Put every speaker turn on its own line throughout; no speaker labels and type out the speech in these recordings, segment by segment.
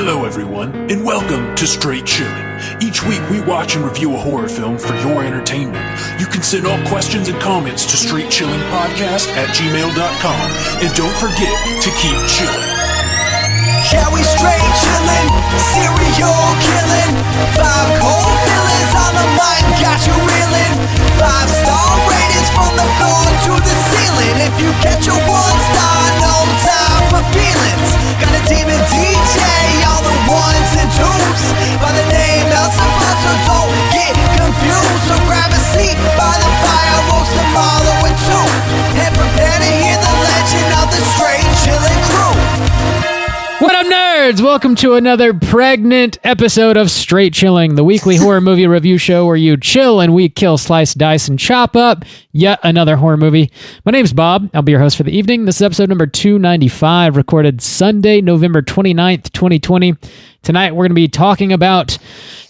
Hello everyone, and welcome to Straight Chilling. Each week we watch and review a horror film for your entertainment. You can send all questions and comments to straightchillingpodcast@gmail.com, and don't forget to keep chilling.
Yeah, we straight chillin', serial killing. 5 cold feelings on the mind, got you reeling. 5-star ratings from the floor to the ceiling. If you get your 1 star, no time for feelings. Got a demon DJ, all the 1s and 2s. By the name Elzebub, so don't get confused. So grab a seat by the fire, roast them all with 2. And prepare to hear the legend of the Straight Chillin' crew.
What up, nerds? Welcome to another pregnant episode of Straight Chilling, the weekly horror movie review show where you chill and we kill, slice, dice, and chop up yet another horror movie. My name's Bob. I'll be your host for the evening. This is episode number 295, recorded Sunday, November 29th, 2020. Tonight, we're going to be talking about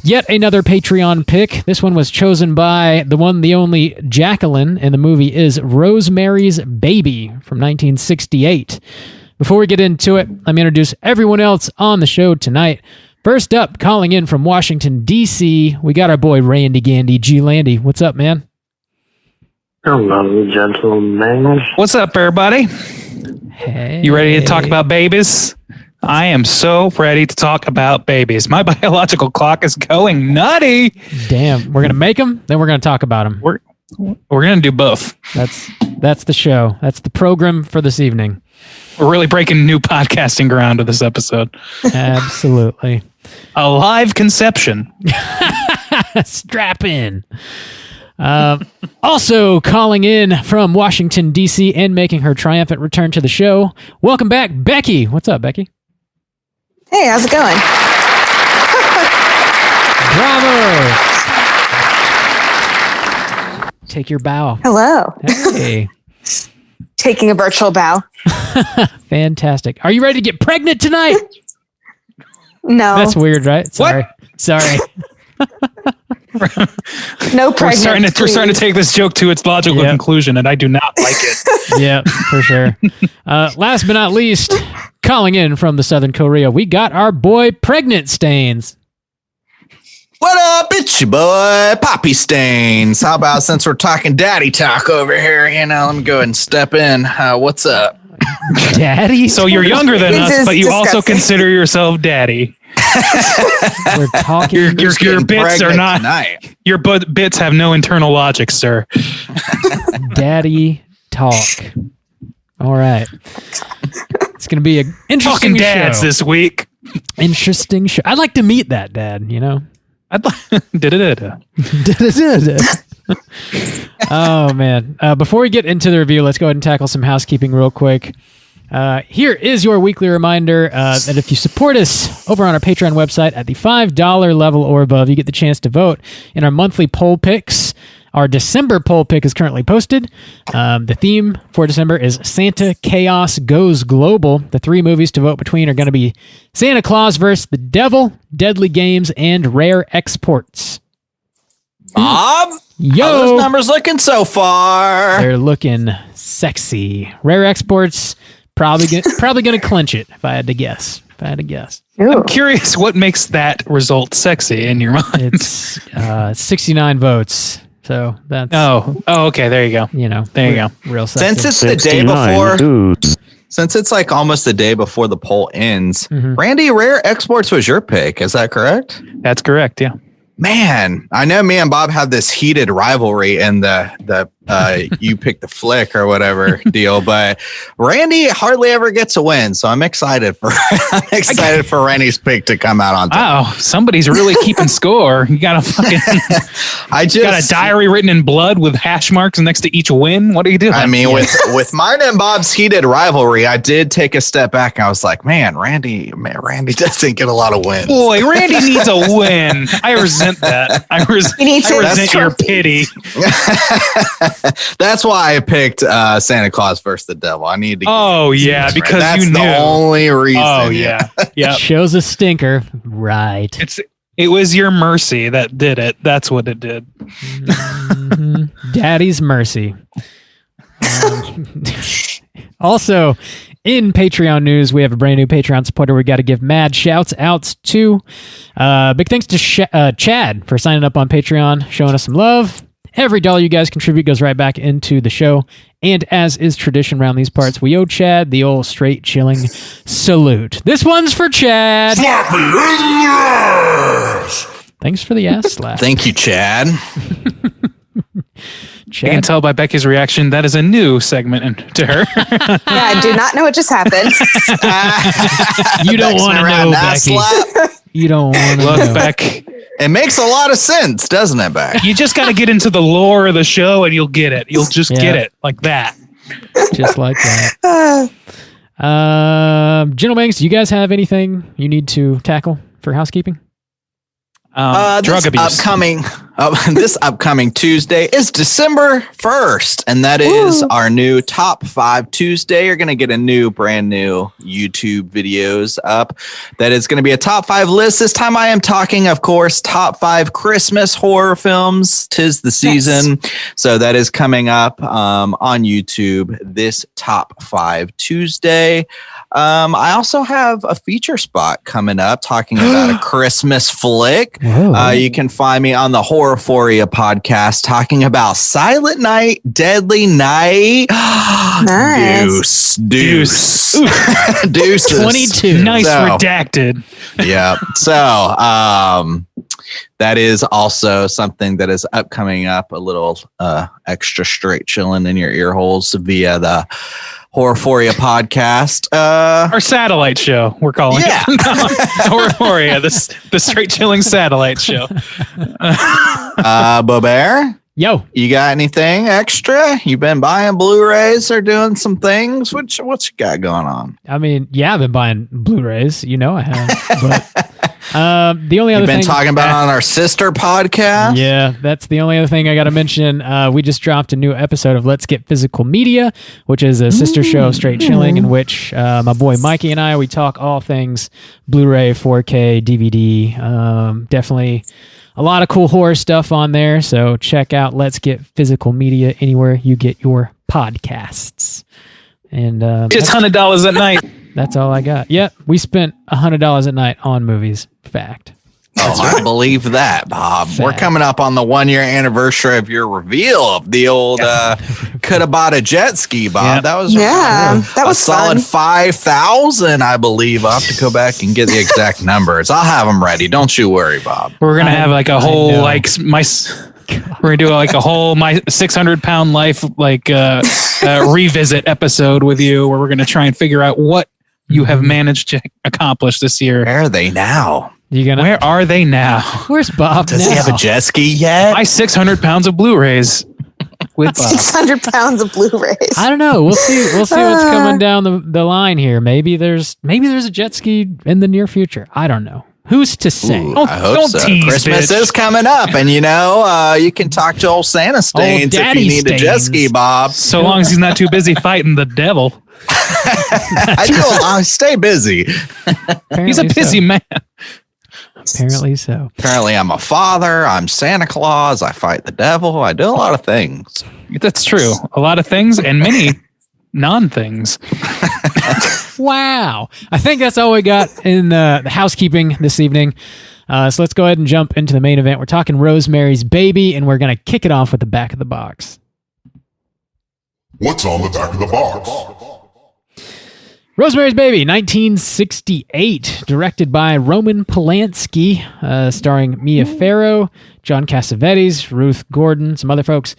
yet another Patreon pick. This one was chosen by the one, the only Jacqueline, and the movie is Rosemary's Baby from 1968. Before we get into it, let me introduce everyone else on the show tonight. First up, calling in from Washington, D.C., we got our boy Randy Gandy, G. Landy. What's up, man?
Hello, gentlemen.
What's up, everybody?
Hey.
You ready to talk about babies? I am so ready to talk about babies. My biological clock is going nutty.
Damn, we're going to make them, then we're going to talk about them.
We're going to do both.
That's the show. That's the program for this evening.
We're really breaking new podcasting ground with this episode.
Absolutely.
A live conception.
Strap in. Also calling in from Washington, D.C. and making her triumphant return to the show. Welcome back, Becky. What's up, Becky?
Hey, how's it going?
Bravo. Take your bow.
Hello.
Hey.
Taking a virtual bow.
Fantastic. Are you ready to get pregnant tonight?
No.
That's weird, right? Sorry.
No pregnant.
We're starting to take this joke to its logical conclusion, and I do not like it.
Yeah, for sure. Last but not least, calling in from the Southern Korea, we got our boy Pregnant Stains.
What up? It's your boy, Poppy Stains. How about since we're talking daddy talk over here, let me go ahead and step in. What's up?
Daddy?
So you're younger than
This
us,
is
but you also
disgusting.
consider yourself daddy.
We're talking.
Your bits are not.
Tonight.
Your bits have no internal logic, sir.
Daddy talk. All right. It's going to be an interesting
Talking dads
show.
this week.
Interesting show. I'd like to meet that dad,
I'd like.
Oh, man. Before we get into the review, let's go ahead and tackle some housekeeping real quick. Here is your weekly reminder that if you support us over on our Patreon website at the $5 level or above, you get the chance to vote in our monthly poll picks. Our December poll pick is currently posted. The theme for December is Santa Chaos Goes Global. The 3 movies to vote between are going to be Santa Claus vs. the Devil, Deadly Games, and Rare Exports.
Bob?
Yo!
How those numbers looking so far?
They're looking sexy. Rare Exports probably going to clinch it, if I had to guess.
Ooh.
I'm curious what makes that result sexy in your mind.
It's 69 votes. So that's
okay. There you go. There you go.
Real sexy.
Since it's the day
69
before,
dudes.
since it's like almost the day before the poll ends, Randy, Rare Exports was your pick. Is that correct?
That's correct. Yeah.
Man, I know me and Bob have this heated rivalry in the you pick the flick or whatever deal, but Randy hardly ever gets a win, so I'm excited for Randy's pick to come out on top.
Wow, somebody's really keeping score. You got a fucking got a diary written in blood with hash marks next to each win. What are you doing?
I mean, with mine and Bob's heated rivalry, I did take a step back and I was like, Randy doesn't get a lot of wins.
Boy, Randy needs a win. I resent that. I resent your pity.
That's why I picked Santa Claus versus the Devil. I need to.
Oh yeah, because
that's
you knew.
the only reason.
Oh yeah, yeah.
Shows a stinker, right?
It was your mercy that did it. That's what it did.
Daddy's mercy. Also, In Patreon news, we have a brand new Patreon supporter we got to give mad shouts outs to. Big thanks to Chad for signing up on Patreon, showing us some love. Every dollar you guys contribute goes right back into the show. And as is tradition around these parts, we owe Chad the old straight chilling salute. This one's for Chad. Thanks for the ass slap.
Thank you, Chad.
You can tell by Becky's reaction that is a new segment to her.
Yeah, I do not know what just happened.
You don't want to know, Becky. You don't want to know.
Beck.
It makes a lot of sense, doesn't it, Beck?
You just got to get into the lore of the show and you'll get it. You'll just get it like that.
Just like that. Gentlemen, do you guys have anything you need to tackle for housekeeping?
Drug abuse.
This upcoming Tuesday is December 1st, and that is our new Top 5 Tuesday. You're going to get brand new YouTube videos up. That is going to be a top 5 list. This time I am talking, of course, top 5 Christmas horror films. 'Tis the season. Yes. So that is coming up on YouTube this Top 5 Tuesday. I also have a feature spot coming up talking about a Christmas flick. You can find me on the Horrorphoria podcast talking about Silent Night, Deadly Night.
Nice.
Deuce.
22.
Nice redacted.
Yeah. So that is also something that is coming up a little extra straight chilling in your ear holes via the Horrorphoria podcast.
Our satellite show, we're calling it. Horrorphoria, the straight chilling satellite show.
Bobear?
Yo.
You got anything extra? You been buying Blu-rays or doing some things? What you got going on?
I mean, yeah, I've been buying Blu-rays. You know I have. But the only other thing...
You've been talking about on our sister podcast?
Yeah, that's the only other thing I got to mention. We just dropped a new episode of Let's Get Physical Media, which is a sister show of Straight Chilling, in which my boy Mikey and I, we talk all things Blu-ray, 4K, DVD. Definitely a lot of cool horror stuff on there. So check out Let's Get Physical Media anywhere you get your podcasts. And
just $100 a night.
That's all I got. Yep, we spent $100 a night on movies. Fact.
I believe that, Bob.
Fact.
We're coming up on the 1-year anniversary of your reveal of the old could have bought a jet ski, Bob.
Yep.
That was
that was
a solid
fun.
5,000, I believe. I'll have to go back and get the exact numbers. I'll have them ready. Don't you worry, Bob.
We're gonna have like a whole We're gonna do like a whole my 600-pound life revisit episode with you, where we're gonna try and figure out what you have managed to accomplish this year.
Where are they now?
Where are they now?
Where's Bob?
Does he have a jet ski yet?
My 600 pounds of Blu-rays with Bob.
600 pounds of Blu-rays.
I don't know. We'll see. We'll see what's coming down the line here. Maybe there's a jet ski in the near future. I don't know. Who's to say?
Ooh, I hope so.
Tease,
Christmas
bitch.
is coming up, and you can talk to old Santa Stains if you need a jet ski, Bob.
So long as he's not too busy fighting the devil.
I stay busy.
He's a busy man.
Apparently so.
Apparently, I'm a father. I'm Santa Claus. I fight the devil. I do a lot of things.
That's true. A lot of things and many non-things.
Wow. I think that's all we got in the housekeeping this evening. So let's go ahead and jump into the main event. We're talking Rosemary's Baby, and we're going to kick it off with the back of the box.
What's on the back of the box?
Rosemary's Baby, 1968, directed by Roman Polanski, starring Mia Farrow, John Cassavetes, Ruth Gordon, some other folks.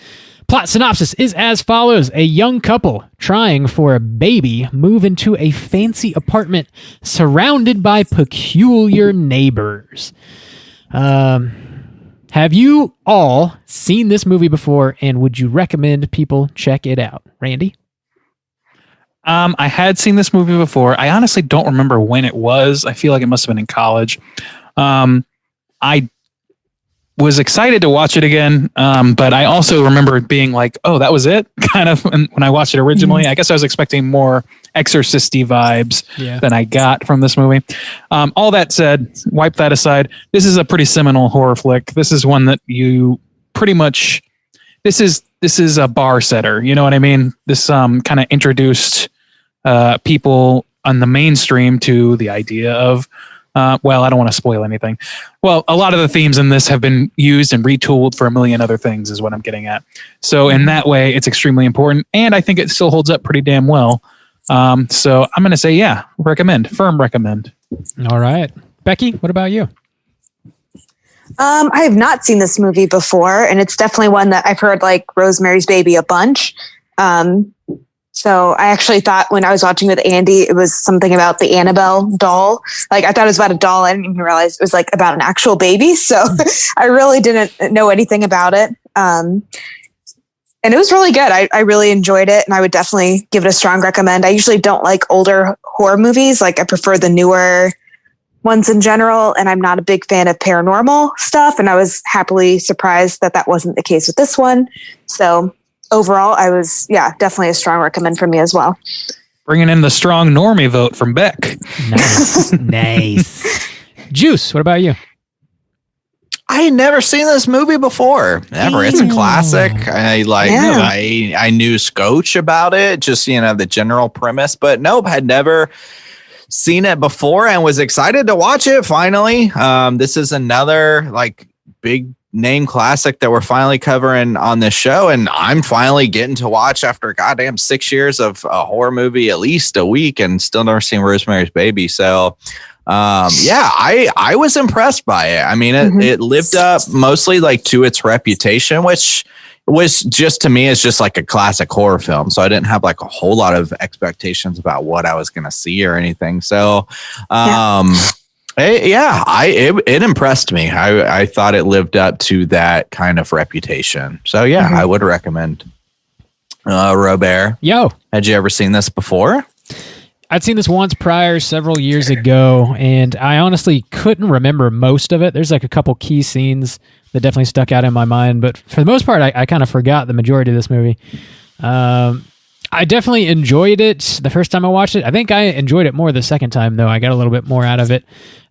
Plot synopsis is as follows. A young couple trying for a baby move into a fancy apartment surrounded by peculiar neighbors. Have you all seen this movie before, and would you recommend people check it out? Randy?
I had seen this movie before. I honestly don't remember when it was. I feel like it must have been in college. I was excited to watch it again, but I also remember it being like, oh, that was it? Kind of when I watched it originally. I guess I was expecting more Exorcist-y vibes than I got from this movie. All that said, wipe that aside. This is a pretty seminal horror flick. This is one that you pretty much... This is a bar setter. You know what I mean? This kind of introduced people on the mainstream to the idea of, well, I don't want to spoil anything. Well, a lot of the themes in this have been used and retooled for a million other things is what I'm getting at. So in that way, it's extremely important. And I think it still holds up pretty damn well. So I'm going to say, yeah, firm recommend.
All right. Becky, what about you?
I have not seen this movie before, and it's definitely one that I've heard like Rosemary's Baby a bunch. So I actually thought when I was watching with Andy, it was something about the Annabelle doll. Like I thought it was about a doll. I didn't even realize it was like about an actual baby. So I really didn't know anything about it. And it was really good. I really enjoyed it, and I would definitely give it a strong recommend. I usually don't like older horror movies. Like I prefer the newer ones in general, and I'm not a big fan of paranormal stuff. And I was happily surprised that that wasn't the case with this one. So overall, I was, definitely a strong recommend for me as well.
Bringing in the strong normie vote from Beck.
Nice. Nice. Juice, what about you?
I had never seen this movie before. Never. It's a classic. I knew Scotch about it, just, the general premise, but nope, had never seen it before and was excited to watch it finally. This is another like big name classic that we're finally covering on this show, and I'm finally getting to watch after goddamn 6 years of a horror movie at least a week and still never seen Rosemary's Baby. So I was impressed by it. I mean, it lived up mostly like to its reputation, which was just, to me, is just like a classic horror film. So I didn't have like a whole lot of expectations about what I was going to see or anything. So, it impressed me. I thought it lived up to that kind of reputation. So I would recommend. Robert, had you ever seen this before?
I'd seen this once prior, several years ago, and I honestly couldn't remember most of it. There's like a couple key scenes that definitely stuck out in my mind, but for the most part, I kind of forgot the majority of this movie. I definitely enjoyed it the first time I watched it. I think I enjoyed it more the second time, though. I got a little bit more out of it.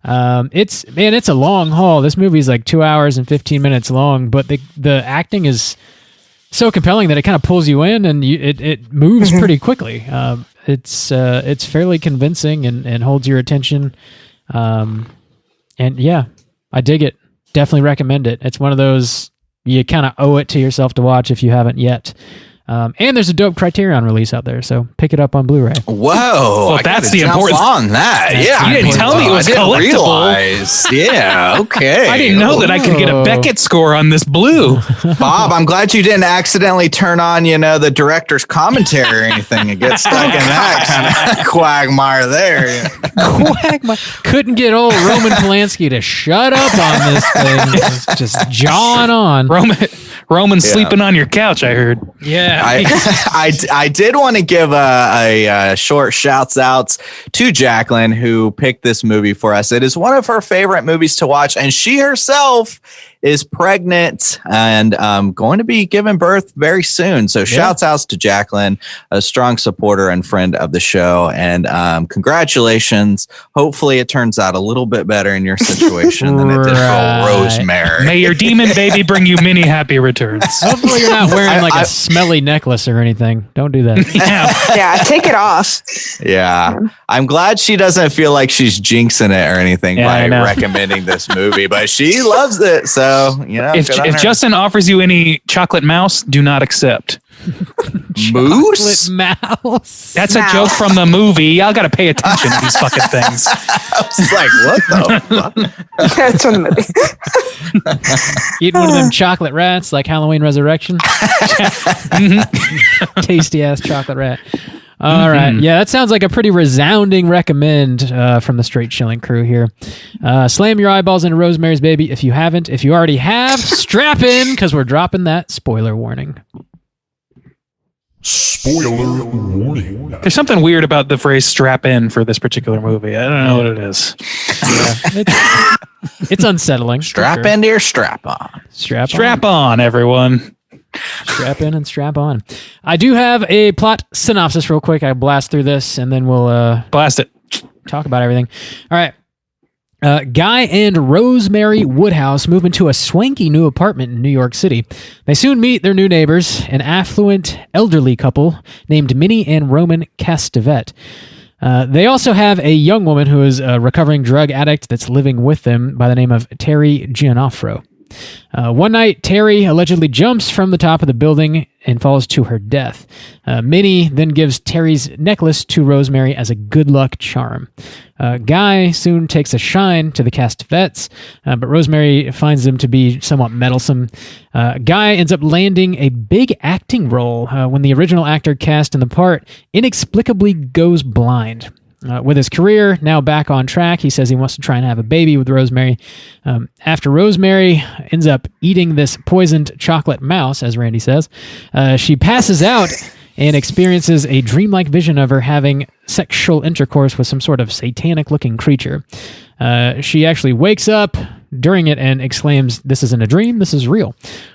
It's a long haul. This movie is like 2 hours and 15 minutes long, but the acting is so compelling that it kind of pulls you in, and it moves pretty quickly. It's fairly convincing and holds your attention. I dig it. Definitely recommend it. It's one of those you kind of owe it to yourself to watch if you haven't yet. And there's a dope Criterion release out there, so pick it up on Blu-ray.
Whoa,
well, that's the important
on that.
You didn't tell me it was collectible.
Realize. Yeah, okay.
I didn't know that I could get a Beckett score on this blue.
Bob, I'm glad you didn't accidentally turn on, the director's commentary or anything and get stuck in that kind of quagmire there.
Quagmire. Couldn't get old Roman Polanski to shut up on this thing. Just jawing on.
Roman's sleeping on your couch, I heard.
Yeah.
I did want to give a short shouts outs to Jacqueline, who picked this movie for us. It is one of her favorite movies to watch, and she herself is pregnant and going to be giving birth very soon. So shouts outs to Jacqueline, a strong supporter and friend of the show. And congratulations. Hopefully it turns out a little bit better in your situation than it did for Rosemary.
May your demon baby bring you many happy returns.
Hopefully you're not wearing like a smelly necklace or anything. Don't do that.
Yeah, take it off.
Yeah. I'm glad she doesn't feel like she's jinxing it or anything by recommending this movie, but she loves it. So,
if Justin offers you any chocolate mouse, do not accept.
Moose?
Mouse.
That's a joke from the movie. Y'all got to pay attention to these fucking things.
I was like, what the fuck?
That's from the movie.
Eating one of them chocolate rats like Halloween Resurrection. Tasty ass chocolate rat. All right. Yeah, that sounds like a pretty resounding recommend from the Straight Chilling crew here. Slam your eyeballs into Rosemary's Baby if you haven't. If you already have, strap in, because we're dropping that spoiler warning.
Spoiler warning.
There's something weird about the phrase strap in for this particular movie. I don't know what it is.
Yeah, it's unsettling.
Strap into your strap on.
Strap on, everyone.
Strap in and strap on. I do have a plot synopsis real quick. I blast through this and then we'll
blast it.
Talk about everything. All right. Guy and Rosemary Woodhouse move into a swanky new apartment in New York City. They soon meet their new neighbors, an affluent elderly couple named Minnie and Roman Castevet. They also have a young woman who is a recovering drug addict that's living with them by the name of Terry Giannoffro. One night, Terry allegedly jumps from the top of the building and falls to her death. Minnie then gives Terry's necklace to Rosemary as a good luck charm. Guy soon takes a shine to the Castevets, but Rosemary finds them to be somewhat meddlesome. Guy ends up landing a big acting role when the original actor cast in the part inexplicably goes blind. With his career now back on track, he says he wants to try and have a baby with Rosemary. After Rosemary ends up eating this poisoned chocolate mouse, as Randy says, she passes out and experiences a dreamlike vision of her having sexual intercourse with some sort of satanic-looking creature. She actually wakes up during it and exclaims, "This isn't a dream, this is real."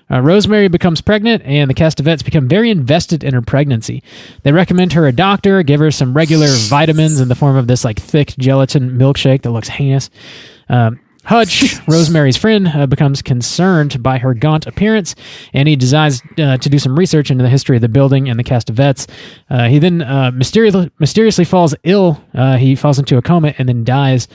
Rosemary becomes pregnant, and the Castevets become very invested in her pregnancy. They recommend her a doctor, give her some regular vitamins in the form of this like thick gelatin milkshake that looks heinous. Hutch, Rosemary's friend, becomes concerned by her gaunt appearance, and he decides to do some research into the history of the building and the Castevets. He then mysteriously falls ill. He falls into a coma and then dies.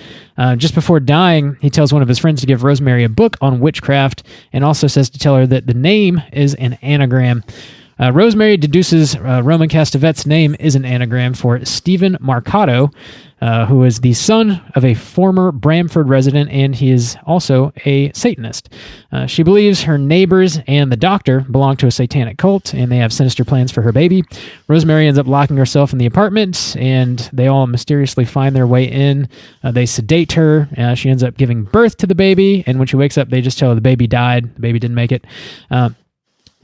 Just before dying, he tells one of his friends to give Rosemary a book on witchcraft, and also says to tell her that the name is an anagram. Rosemary deduces Roman Castevet's name is an anagram for Stephen Marcato, who is the son of a former Bramford resident, and he is also a Satanist. She believes her neighbors and the doctor belong to a satanic cult, and they have sinister plans for her baby. Rosemary ends up locking herself in the apartment, and they all mysteriously find their way in. They sedate her. She ends up giving birth to the baby, and when she wakes up, they just tell her the baby died. The baby didn't make it.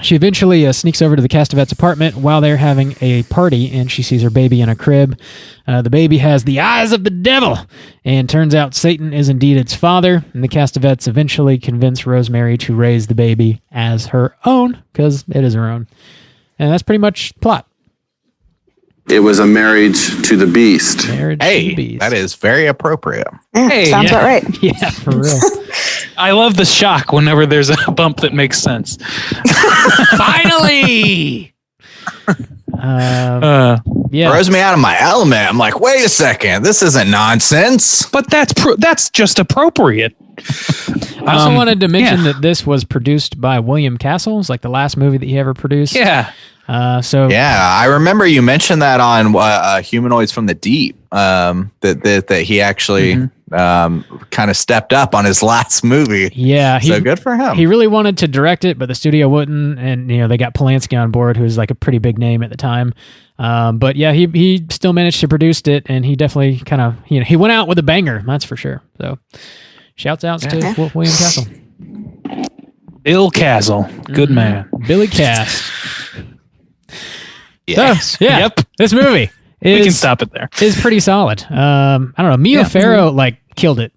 She eventually sneaks over to the Castevets' apartment while they're having a party, and she sees her baby in a crib. The baby has the eyes of the devil, and turns out Satan is indeed its father, and the Castevets eventually convince Rosemary to raise the baby as her own, because it is her own. And that's pretty much the plot.
It was a marriage to the beast.
Marriage to the beast.
That is very appropriate.
Yeah, sounds about right.
Yeah, for real.
I love the shock whenever there's a bump that makes sense.
Finally! Yeah.
Throws me out of my element. I'm like, wait a second, this isn't nonsense.
But that's just appropriate.
I also wanted to mention that this was produced by William Castle. It's like the last movie that he ever produced.
Yeah.
I remember you mentioned that on Humanoids from the Deep. That he actually kind of stepped up on his last movie.
Yeah,
so good for him.
He really wanted to direct it, but the studio wouldn't, and they got Polanski on board, who was like a pretty big name at the time. But yeah, he still managed to produce it, and he definitely kind of he went out with a banger, that's for sure. So shouts out to William Castle.
Bill Castle, good man.
Billy Cass.
Yes.
So, yeah.
Yep.
This movie
We can stop it there.
Is pretty solid. I don't know. Mia Farrow killed it.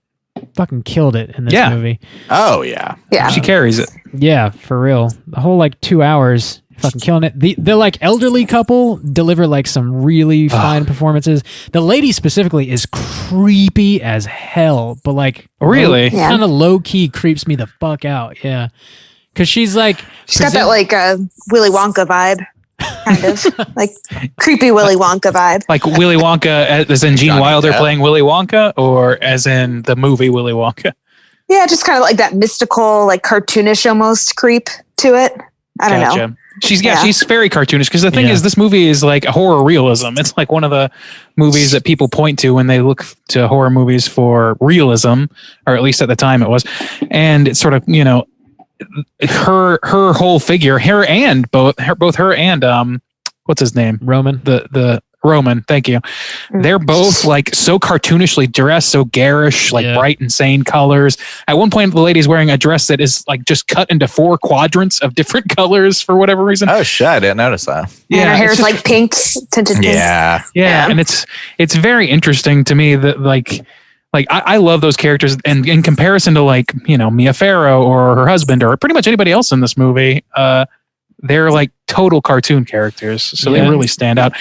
Fucking killed it in this movie.
Oh yeah.
Yeah.
She carries it.
Yeah, for real. The whole 2 hours, fucking killing it. The elderly couple deliver some really fine performances. The lady specifically is creepy as hell, but
really
kind of low key creeps me the fuck out. Yeah, because she's
got that Willy Wonka vibe. Kind of creepy Willy Wonka vibe.
Like Willy Wonka as in Gene
Johnny
Wilder
Depp.
playing Willy Wonka, or as in the movie Willy Wonka?
Yeah, just kind of like that mystical, cartoonish almost creep to it. I don't know.
She's very cartoonish because the thing is, this movie is like a horror realism. It's like one of the movies that people point to when they look to horror movies for realism, or at least at the time it was. And it's sort of, her whole figure, both her and what's his name?
Roman.
The Roman, thank you. They're both so cartoonishly dressed, so garish, bright, insane colors. At one point, the lady's wearing a dress that is just cut into 4 quadrants of different colors for whatever reason.
Oh shit, I didn't notice that.
Yeah, and her hair's pink, tinted pink.
Yeah.
And it's very interesting to me that I love those characters, and in comparison to Mia Farrow or her husband or pretty much anybody else in this movie, they're total cartoon characters, so they really stand out.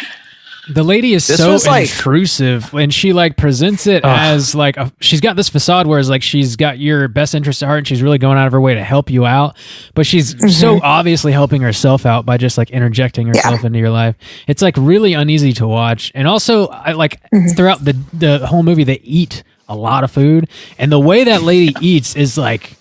The lady is
This
so
was like-
intrusive, and she like presents it as like she's got this facade where it's like she's got your best interest at heart, and she's really going out of her way to help you out. But she's so obviously helping herself out by just like interjecting herself into your life. It's like really uneasy to watch, and also I like throughout the whole movie they eat a lot of food, and the way that lady eats is like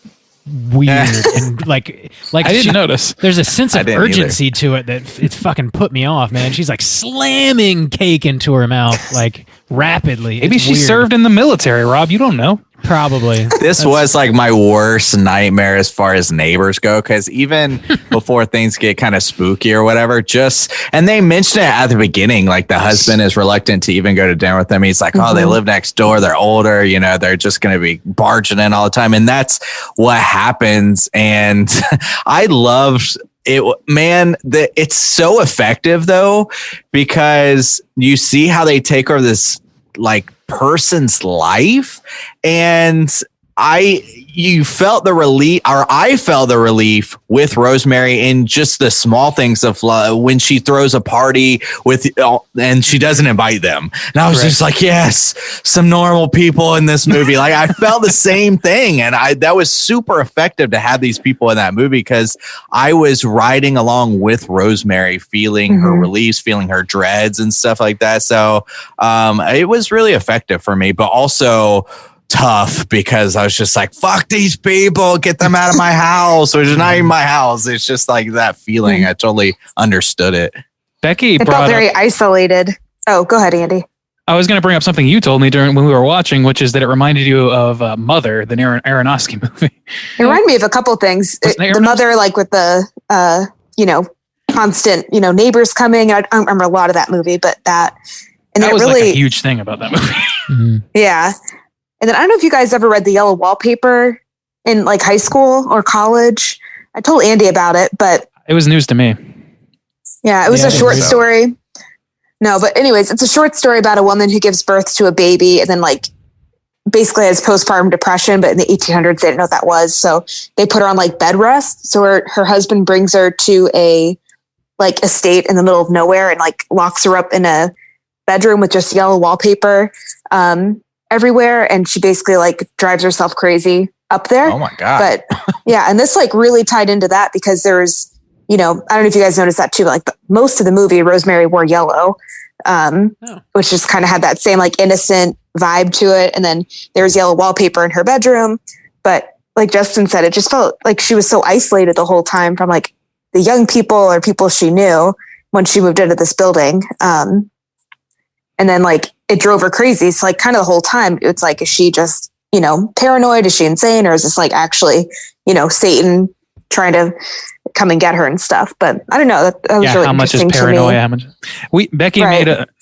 weird and like
I didn't notice.
there's a sense
I
of
didn't
urgency to it that it's fucking put me off, man. She's like slamming cake into her mouth like rapidly.
Maybe
It's
she
weird.
served in the military, Rob. You don't know.
Probably.
This was like my worst nightmare as far as neighbors go, because even before things get kind of spooky or whatever, and they mentioned it at the beginning, like the husband is reluctant to even go to dinner with them. He's like, oh, they live next door, they're older, they're just going to be barging in all the time. And that's what happens. And I loved it, man. It's so effective though, because you see how they take over this like person's life, and I felt the relief with Rosemary in just the small things of when she throws a party and she doesn't invite them. And I was just like, yes, some normal people in this movie. Like I felt the same thing. And that was super effective to have these people in that movie, because I was riding along with Rosemary, feeling her relief, feeling her dreads and stuff like that. So it was really effective for me, but also tough, because I was just like, fuck these people, get them out of my house, which is not even my house. It's just like that feeling. I totally understood it.
Becky
It felt very isolated. Oh, go ahead, Andy.
I was going to bring up something you told me when we were watching, which is that it reminded you of Mother, the Aronofsky movie.
It reminded me of a couple things. The mother, like with the, constant, neighbors coming. I don't remember a lot of that movie, but that. And
that was
really,
like a huge thing about that movie.
Yeah. And then I don't know if you guys ever read The Yellow Wallpaper in like high school or college. I told Andy about it, but
It was news to me.
yeah, it was a short story. No, but anyways, it's a short story about a woman who gives birth to a baby and then like basically has postpartum depression, but in the 1800s, they didn't know what that was. So they put her on like bed rest. So her husband brings her to a like estate in the middle of nowhere and like locks her up in a bedroom with just yellow wallpaper everywhere. And she basically like drives herself crazy up there.
Oh my God.
But yeah. And this like really tied into that because there's, I don't know if you guys noticed that too, but like most of the movie, Rosemary wore yellow, which just kind of had that same like innocent vibe to it. And then there was yellow wallpaper in her bedroom. But like Justin said, it just felt like she was so isolated the whole time from like the young people or people she knew when she moved into this building. And then like it drove her crazy. So like kind of the whole time it's like, is she just, paranoid? Is she insane? Or is this like actually, Satan trying to come and get her and stuff? But I don't know. That was really
how much is
interesting to
paranoia?
me.
How much?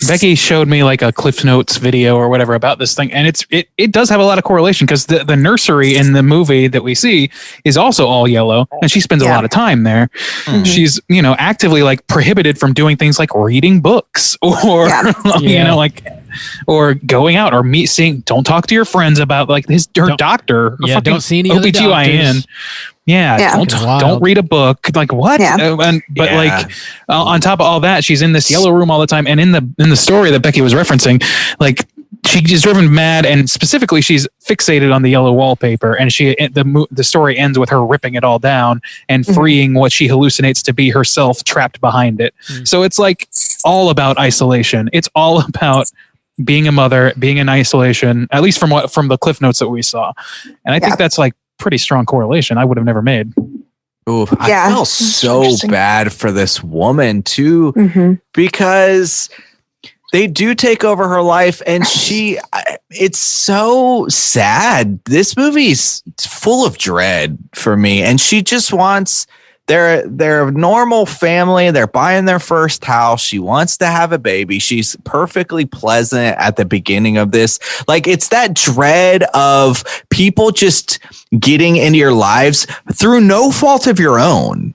Becky showed me like a Cliff Notes video or whatever about this thing, and it does have a lot of correlation because the nursery in the movie that we see is also all yellow, and she spends a lot of time there. Mm-hmm. She's actively like prohibited from doing things like reading books or or going out or seeing. Don't talk to your friends about like her doctor.
Yeah, don't see any other doctors.
Yeah, don't read a book. Like what?
Yeah.
Like on top of all that, she's in this yellow room all the time. And in the story that Becky was referencing, like she's driven mad, and specifically she's fixated on the yellow wallpaper. And the story ends with her ripping it all down and freeing what she hallucinates to be herself trapped behind it. Mm-hmm. So it's like all about isolation. It's all about being a mother, being in isolation, at least from the Cliff Notes that we saw. And I think that's like pretty strong correlation I would have never made.
Ooh, I felt so bad for this woman too, because they do take over her life, and it's so sad. This movie's full of dread for me, and she just wants they're a normal family. They're buying their first house. She wants to have a baby. She's perfectly pleasant at the beginning of this. Like, it's that dread of people just getting into your lives through no fault of your own.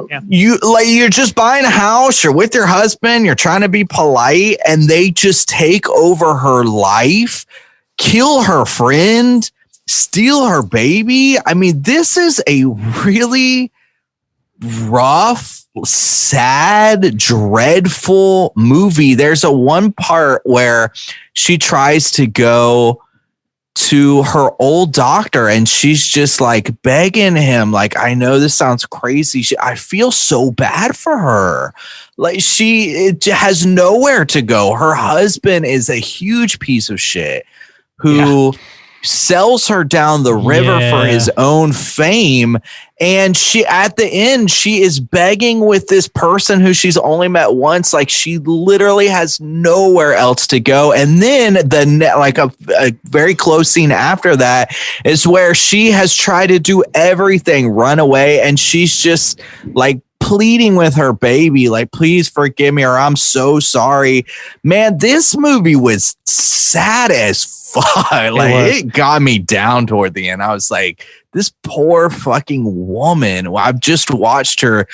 Yeah. You're just buying a house, you're with your husband, you're trying to be polite, and they just take over her life, kill her friend, steal her baby. I mean, this is a really rough, sad, dreadful movie. There's a one part where she tries to go to her old doctor and she's just like begging him, like, I know this sounds crazy. I feel so bad for her. Like she has nowhere to go. Her husband is a huge piece of shit who sells her down the river for his own fame. And she, at the end, she is begging with this person who she's only met once. Like she literally has nowhere else to go. And then a very close scene after that is where she has tried to do everything, run away. And she's just like pleading with her baby, like, please forgive me, or I'm so sorry. Man, this movie was sad as fuck. Like it got me down toward the end. I was like, this poor fucking woman. Well, I've just watched her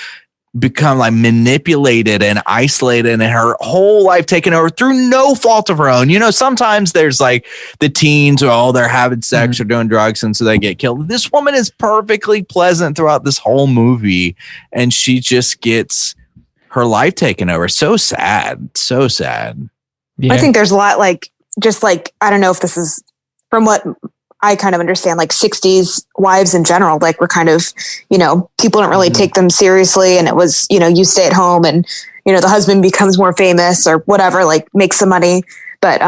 become like manipulated and isolated and her whole life taken over through no fault of her own. You know, sometimes there's like the teens or they're having sex or doing drugs and so they get killed. This woman is perfectly pleasant throughout this whole movie and she just gets her life taken over. So sad. So sad.
I think there's a lot I don't know if this is from what I kind of understand, like 60s wives in general, like we're kind of, people don't really take them seriously. And it was, you stay at home and, the husband becomes more famous or whatever, like makes some money. But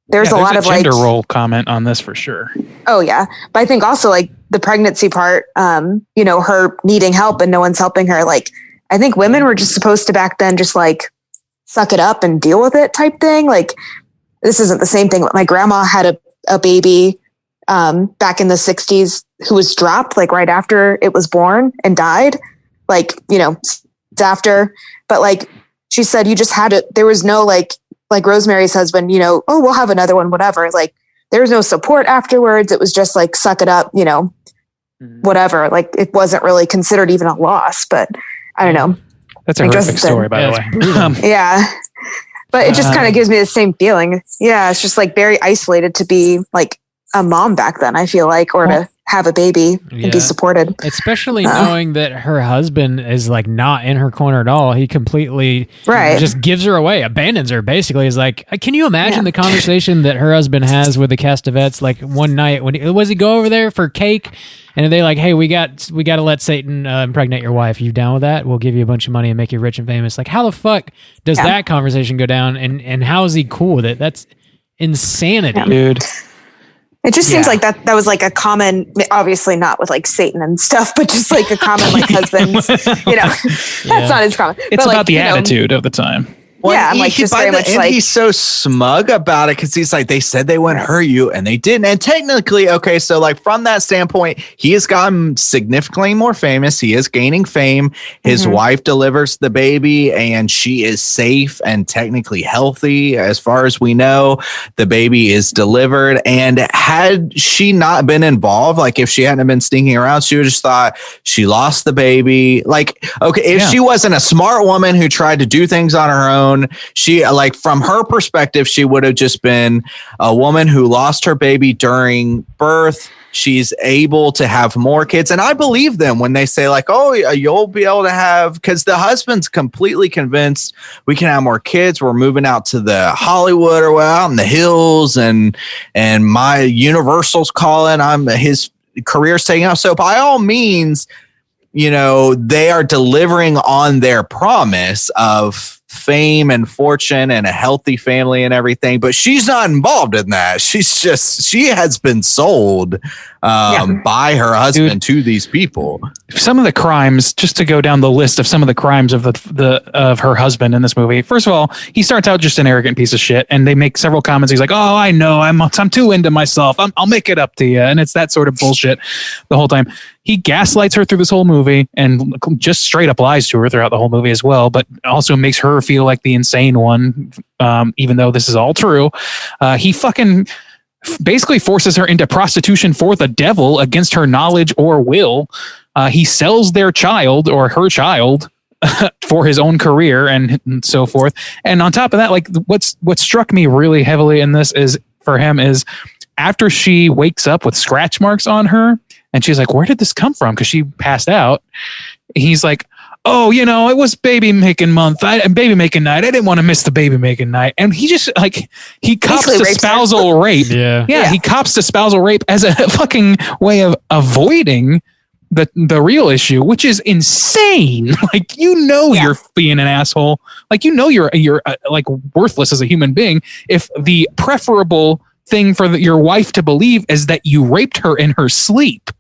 there's a lot of
gender role comment on this for sure.
Oh yeah. But I think also like the pregnancy part, her needing help and no one's helping her. Like, I think women were just supposed to back then just like suck it up and deal with it type thing. Like, this isn't the same thing. My grandma had a baby back in the 60s who was dropped like right after it was born and died, like, after. But like she said, you just had it. There was no like Rosemary's husband, oh, we'll have another one, whatever. Like there was no support afterwards. It was just like, suck it up, whatever. Like it wasn't really considered even a loss, but I don't know.
That's a horrific story, by the way.
Yeah. But it just kind of gives me the same feeling. Yeah, it's just like very isolated to be like a mom back then, I feel like, or to have a baby and be supported.
Especially knowing that her husband is like not in her corner at all. He completely just gives her away, abandons her basically. Is like, can you imagine the conversation that her husband has with the Castavets? Like one night when he go over there for cake and they like, hey, we got to let Satan impregnate your wife. You down with that? We'll give you a bunch of money and make you rich and famous. Like, how the fuck does that conversation go down? And how is he cool with it? That's insanity,
dude.
It just seems like that was like a common, obviously not with like Satan and stuff, but just like a common like husbands, that's not as common.
It's about the attitude of the time.
Well, I'm like, just very much like he's so smug about it because he's like, they said they wouldn't hurt you and they didn't. And technically, okay, so like from that standpoint, he has gotten significantly more famous. He is gaining fame. His wife delivers the baby and she is safe and technically healthy. As far as we know, the baby is delivered. And had she not been involved, like if she hadn't been sneaking around, she would have just thought she lost the baby. Like, okay, if she wasn't a smart woman who tried to do things on her own, she, like, from her perspective, she would have just been a woman who lost her baby during birth. She's able to have more kids. And I believe them when they say like, oh, you'll be able to have, because the husband's completely convinced we can have more kids. We're moving out to the Hollywood or out in the hills and my Universal's calling. His career's taking off. So by all means, they are delivering on their promise of fame and fortune and a healthy family and everything, but she's not involved in that. She has been sold by her husband to these people.
Some of the crimes, just to go down the list of some of the crimes of of her husband in this movie. First of all, he starts out just an arrogant piece of shit, and they make several comments. He's like, "Oh, I know, I'm too into myself. I'll make it up to you," and it's that sort of bullshit the whole time. He gaslights her through this whole movie and just straight up lies to her throughout the whole movie as well, but also makes her feel like the insane one, even though this is all true. He fucking basically forces her into prostitution for the devil against her knowledge or will. He sells their child or her child for his own career and so forth. And on top of that, like what struck me really heavily in this is for him is after she wakes up with scratch marks on her and she's like, where did this come from? Because she passed out. he's like, oh, it was baby making month, baby making night. I didn't want to miss the baby making night. And he just he cops to spousal rape. Yeah. He cops to spousal rape as a fucking way of avoiding the real issue, which is insane. You're being an asshole. You're like worthless as a human being. If the preferable thing for your wife to believe is that you raped her in her sleep.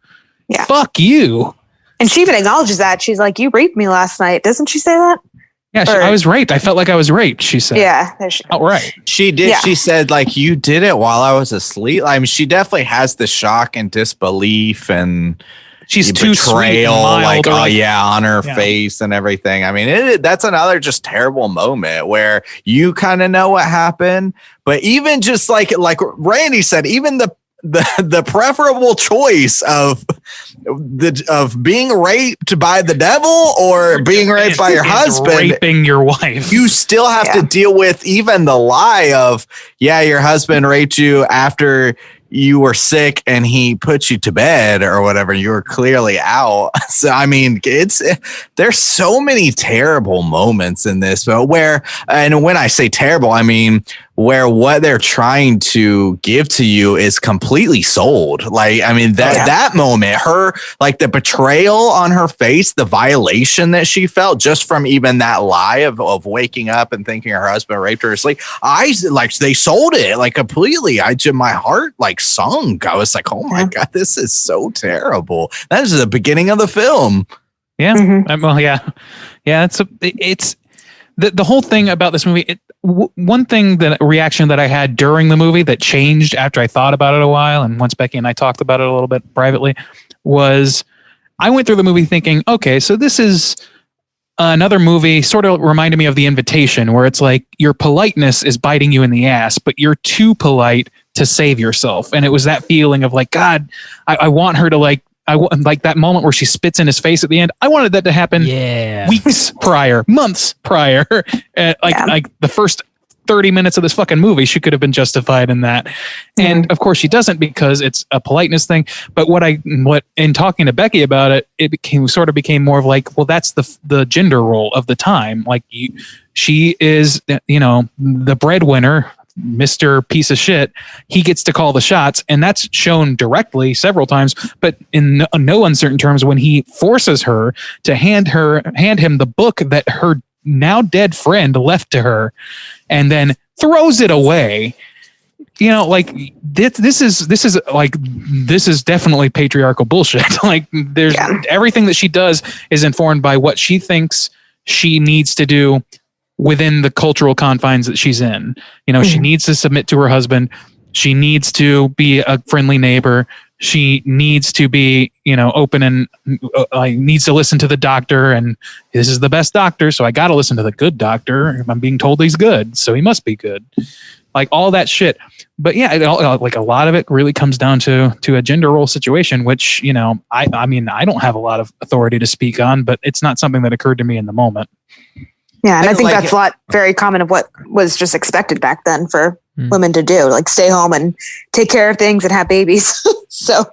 Yeah. Fuck you.
And she even acknowledges that. She's like, you raped me last night. Doesn't she say that?
Yeah, I was raped. I felt like I was raped, she said.
Yeah.
Outright.
She did. Yeah. She said, you did it while I was asleep. I mean, she definitely has the shock and disbelief and
she's too
betrayal,
sweet and
on her face and everything. I mean, that's another just terrible moment where you kind of know what happened. But even just like Randy said, even the preferable choice of being raped by the devil or being raped by your husband,
raping your wife,
you still have to deal with even the lie of your husband raped you after you were sick and he put you to bed or whatever. You were clearly out. So, I mean, there's so many terrible moments in this, but and when I say terrible, I mean, where what they're trying to give to you is completely sold. That moment, her, the betrayal on her face, the violation that she felt just from even that lie of waking up and thinking her husband raped her asleep. They sold it completely. My heart sunk. I was like, oh my God, this is so terrible. That is the beginning of the film.
Yeah. Mm-hmm. Well, yeah. Yeah. It's the whole thing about this movie. One thing, reaction that I had during the movie that changed after I thought about it a while, and once Becky and I talked about it a little bit privately, was I went through the movie thinking, okay, so this is another movie, sort of reminded me of The Invitation, where it's like your politeness is biting you in the ass, but you're too polite to save yourself. And it was that feeling of God, I want her to I like that moment where she spits in his face at the end. I wanted that to happen weeks prior, months prior. Like the first 30 minutes of this fucking movie, she could have been justified in that. And of course she doesn't, because it's a politeness thing. But what in talking to Becky about it, it became more of well, that's the gender role of the time. She is, the breadwinner, Mr. Piece of Shit. He gets to call the shots, and that's shown directly several times, but in no uncertain terms when he forces her to hand him the book that her now dead friend left to her, and then throws it away. This is definitely patriarchal bullshit. There's everything that she does is informed by what she thinks she needs to do within the cultural confines that she's in. She needs to submit to her husband. She needs to be a friendly neighbor. She needs to be, open and needs to listen to the doctor. And this is the best doctor, so I got to listen to the good doctor. I'm being told he's good, so he must be good. All that shit. But yeah, a lot of it really comes down to a gender role situation, which, I mean, I don't have a lot of authority to speak on, but it's not something that occurred to me in the moment.
Yeah, and I think that's very common of what was just expected back then for women to do, stay home and take care of things and have babies. So,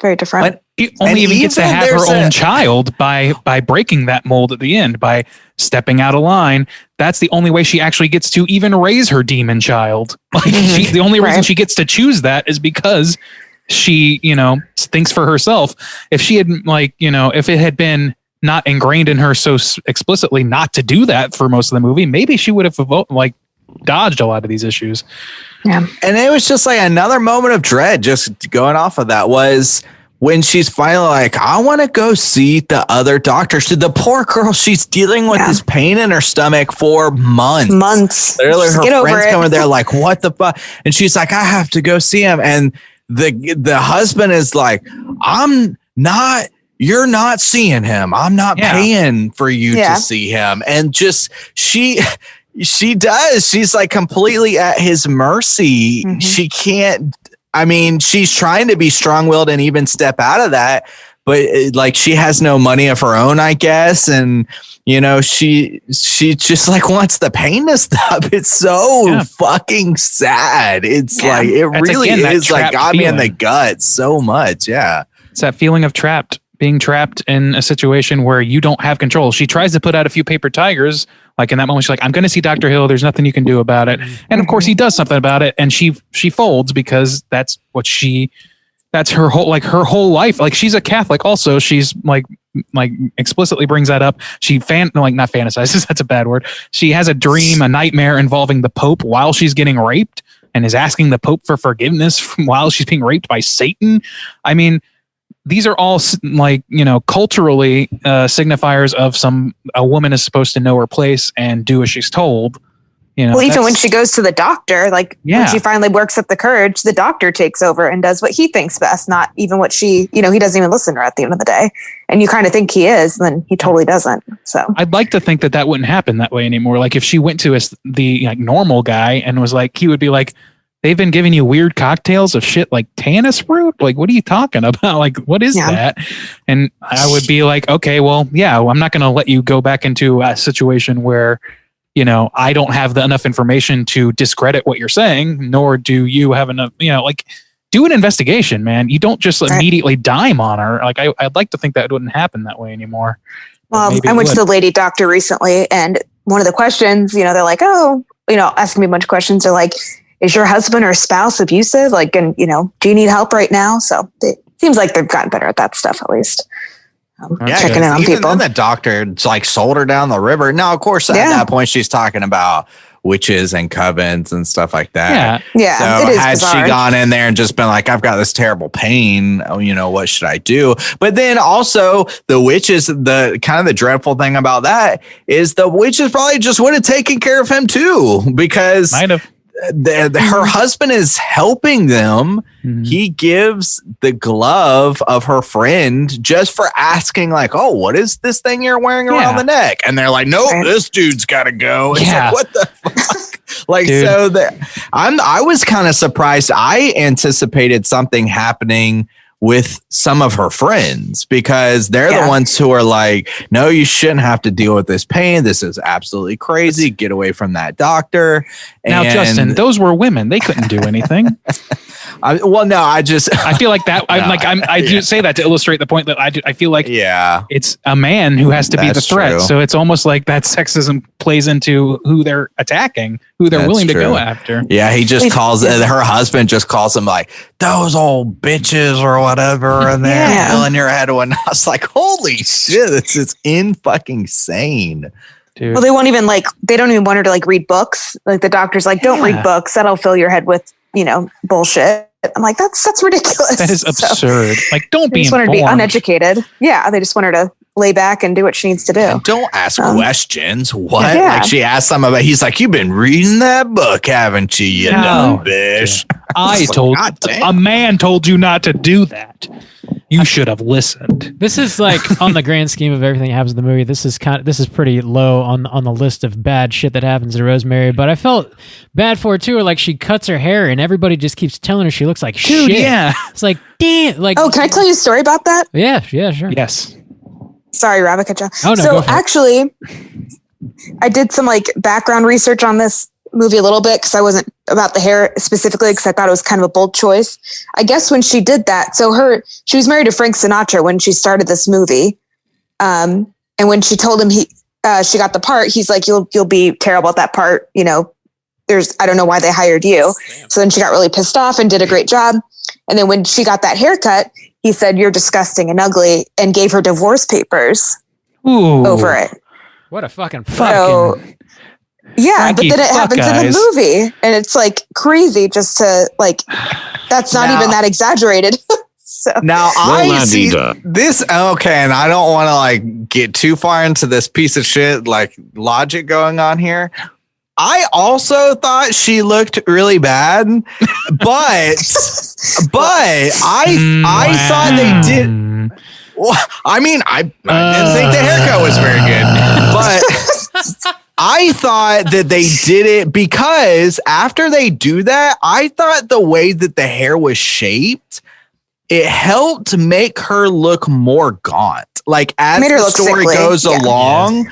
very different.
She only even gets to have her own child by breaking that mold at the end, by stepping out of line. That's the only way she actually gets to even raise her demon child. The only reason she gets to choose that is because she, thinks for herself. If she had if it had been not ingrained in her so explicitly not to do that for most of the movie, maybe she would have dodged a lot of these issues.
Yeah.
And it was just another moment of dread, just going off of that, was when she's finally I want to go see the other doctor. So the poor girl, she's dealing with this pain in her stomach for months. Literally, her friends come over there what the fuck? And she's like, I have to go see him. And the husband is like, you're not seeing him. I'm not paying for you to see him. And just she does. She's completely at his mercy. Mm-hmm. She can't. I mean, she's trying to be strong-willed and even step out of that, but she has no money of her own, I guess. And she just wants the pain to stop. It's so fucking sad. It's it really is got me in the gut so much. Yeah.
It's that feeling of trapped. being trapped in a situation where you don't have control. She tries to put out a few paper tigers. Like in that moment, she's like, I'm going to see Dr. Hill. There's nothing you can do about it. And of course he does something about it. And she folds because that's her whole life. Like she's a Catholic also. She's like explicitly brings that up. She not fantasizes. That's a bad word. She has a dream, a nightmare involving the Pope while she's getting raped and is asking the Pope for forgiveness while she's being raped by Satan. I mean, these are all culturally signifiers of a woman is supposed to know her place and do as she's told. Well,
even when she goes to the doctor, when she finally works up the courage, the doctor takes over and does what he thinks best, not even what he doesn't even listen to her at the end of the day. And you kind of think he is, and then he totally doesn't. So
I'd like to think that wouldn't happen that way anymore. Like if she went to the normal guy and was like, he would be like, they've been giving you weird cocktails of shit like tannis root. Like, what are you talking about? Like, what is that? And I would be like, okay, well, yeah, I'm not going to let you go back into a situation where, I don't have enough information to discredit what you're saying, nor do you have enough, do an investigation, man. You don't just immediately dime on her. Like, I'd like to think that wouldn't happen that way anymore.
Well, I went to the lady doctor recently, and one of the questions, they're like, asking me a bunch of questions. They're like, is your husband or spouse abusive? Like, and, do you need help right now? So it seems like they've gotten better at that stuff, at least. Checking in on people.
Then the doctor sold her down the river. Now, of course, at that point, she's talking about witches and covens and stuff like that.
Yeah.
So had she gone in there and just been like, I've got this terrible pain, what should I do? But then also the witches, the kind of the dreadful thing about that is the witches probably just would have taken care of him too, because
might have.
Her husband is helping them. Mm-hmm. He gives the glove of her friend just for asking, like, oh, what is this thing you're wearing around the neck? And they're like, nope, this dude's got to go. It's like, what the fuck? Like, dude. I was kind of surprised. I anticipated something happening with some of her friends because they're the ones who are like, no, you shouldn't have to deal with this pain. This is absolutely crazy. Get away from that doctor.
Now, Justin, those were women. They couldn't do anything.
I
feel like that. I do say that to illustrate the point that I feel like it's a man who has to be the threat. True. So it's almost like that sexism plays into who they're attacking, who they're willing to go after.
Yeah, he just calls her husband just calls him like those old bitches or whatever, and they're filling your head with. I was like, holy shit, it's in fucking sane.
Dude. Well, they won't even they don't even want her to read books. Like the doctor's like, don't read books. That'll fill your head with bullshit. I'm like, that's ridiculous.
That is absurd. Don't be informed. They just want her to be
uneducated. Yeah, they just want her to lay back and do what she needs to do. And
don't ask questions. What? Yeah. Like she asked some about. He's like, you've been reading that book, haven't you? You dumb bitch.
A man told you not to do that. You should have listened.
This is on the grand scheme of everything that happens in the movie. This is pretty low on the list of bad shit that happens to Rosemary. But I felt bad for her too. Like she cuts her hair and everybody just keeps telling her she looks like shit.
Yeah,
it's like damn.
Can I tell you a story about that?
Yeah, sure.
Yes.
Sorry, Ravikacha.
Oh no.
So actually, I did some background research on this movie a little bit because I wasn't about the hair specifically because I thought it was kind of a bold choice. I guess when she did that, she was married to Frank Sinatra when she started this movie, and when she told him she got the part, he's like, you'll be terrible at that part. I don't know why they hired you. So then she got really pissed off and did a great job. And then when she got that haircut, he said, you're disgusting and ugly, and gave her divorce papers over it.
What a fucking
yeah, Frankie, but then it happens in the movie, and it's crazy just to that's not even that exaggerated. So
now I see this. Okay, and I don't want to get too far into this piece of shit logic going on here. I also thought she looked really bad, but I thought they did. Well, I mean, I didn't think the haircut was very good, but I thought that they did it because after they do that, I thought the way that the hair was shaped, it helped make her look more gaunt. As the story goes along,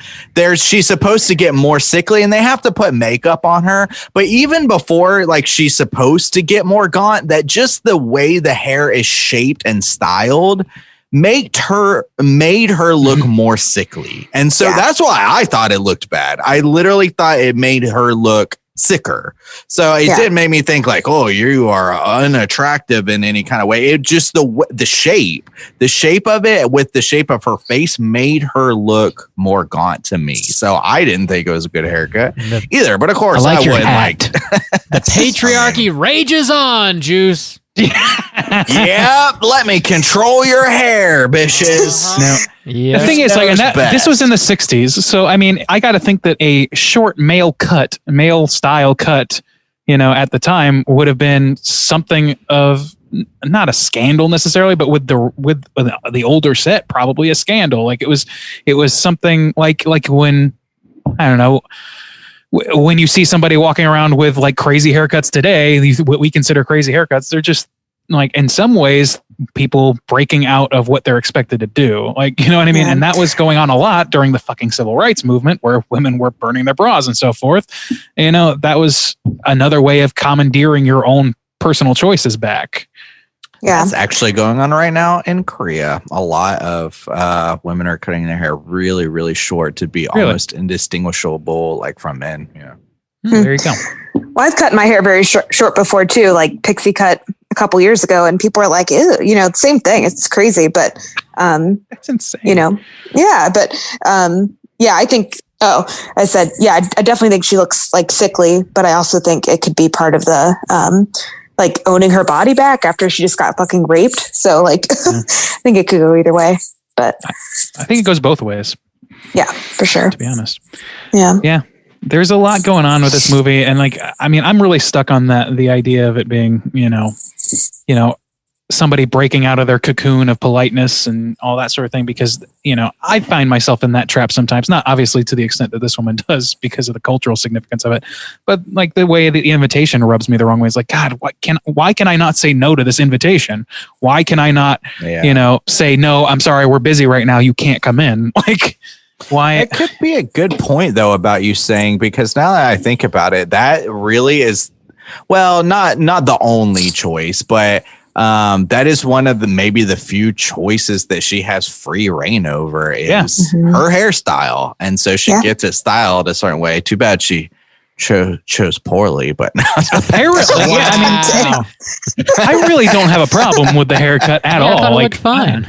she's supposed to get more sickly and they have to put makeup on her. But even before she's supposed to get more gaunt, that just the way the hair is shaped and styled made her look more sickly. And so that's why I thought it looked bad. I literally thought it made her look sicker. So it didn't make me think like, oh, you are unattractive in any kind of way. It just the shape of it with the shape of her face made her look more gaunt to me. So I didn't think it was a good haircut either. But of course, I wouldn't like.
The patriarchy rages on, Juice.
Yep, let me control your hair, bitches.
No.
Yeah.
The thing is, like, this was in the 60s. So, I mean, I got to think that a short male style cut, at the time would have been something of not a scandal necessarily, but with the older set, probably a scandal. Like it was something like when, I don't know, when you see somebody walking around with like crazy haircuts today, what we consider crazy haircuts, they're just like, in some ways, people breaking out of what they're expected to do. Like, you know what I mean? And that was going on a lot during the fucking civil rights movement where women were burning their bras and so forth. That was another way of commandeering your own personal choices back.
Yeah.
That's actually going on right now in Korea. A lot of women are cutting their hair really, really short to be almost indistinguishable like from men. Yeah.
There you go.
Well, I've cut my hair very short before too, like pixie cut a couple years ago, and people are like, ew, same thing. It's crazy, but
that's insane.
Yeah, but I think. I said, I definitely think she looks like sickly, but I also think it could be part of the like owning her body back after she just got fucking raped. So like, I think it could go either way. But
I think it goes both ways.
Yeah, for sure.
To be honest.
Yeah.
Yeah. There's a lot going on with this movie. And like, I mean, I'm really stuck on the idea of it being, somebody breaking out of their cocoon of politeness and all that sort of thing, because, I find myself in that trap sometimes, not obviously to the extent that this woman does because of the cultural significance of it, but like the way the invitation rubs me the wrong way. It's like, God, why can I not say no to this invitation? Why can I not, say, no, I'm sorry, we're busy right now, you can't come in? Like, why?
It could be a good point though about you saying, because now that I think about it, that really is, well, not the only choice, but that is one of maybe the few choices that she has free reign over is her hairstyle. And so she gets it styled a certain way. Too bad she chose poorly, but
apparently, I really don't have a problem with the haircut at all.
Like, fine.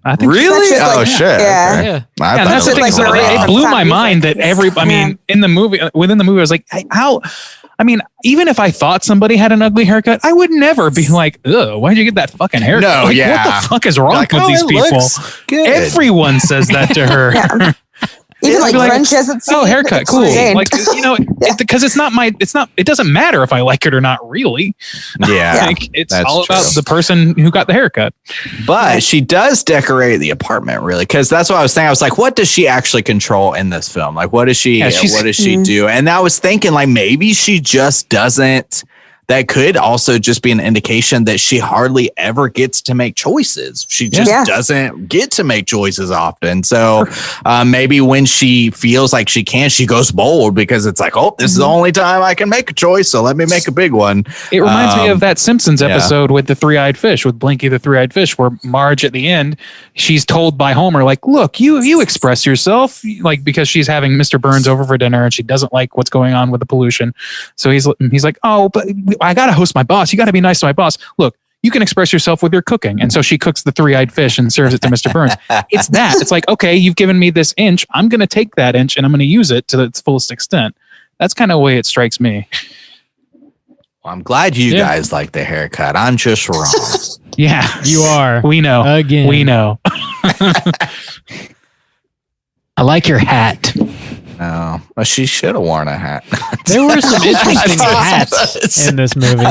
I think
really? Shit.
Yeah.
Okay.
Yeah, that's the thing. It blew my mind that in the movie, within the movie, I was like, how? I mean, even if I thought somebody had an ugly haircut, I would never be like, ugh, why'd you get that fucking haircut?
No,
what the fuck is wrong with these people? Everyone says that to her.
Even like Grunge hasn't seen.
Oh, haircut, cool. Like, because it doesn't matter if I like it or not, really.
Yeah.
Like, it's all about the person who got the haircut.
But she does decorate the apartment, really, because that's what I was saying. I was like, what does she actually control in this film? Like, what does she do? And I was thinking, like, maybe she just doesn't. That could also just be an indication that she hardly ever gets to make choices. She just doesn't get to make choices often. So maybe when she feels like she can, she goes bold because it's like, oh, this is the only time I can make a choice. So let me make a big one.
It reminds me of that Simpsons episode with the three-eyed fish, with Blinky the three-eyed fish, where Marge at the end, she's told by Homer, like, look, you express yourself, like, because she's having Mr. Burns over for dinner and she doesn't like what's going on with the pollution. So he's like, oh, but I got to host my boss. You got to be nice to my boss. Look, you can express yourself with your cooking. And so she cooks the three-eyed fish and serves it to Mr. Burns. It's that. It's like, okay, you've given me this inch. I'm going to take that inch and I'm going to use it to its fullest extent. That's kind of the way it strikes me.
Well, I'm glad you guys like the haircut. I'm just wrong.
Yeah.
You are.
We know.
Again.
We know.
I like your hat.
No, well, she should have worn a hat.
There were some interesting hats in this movie.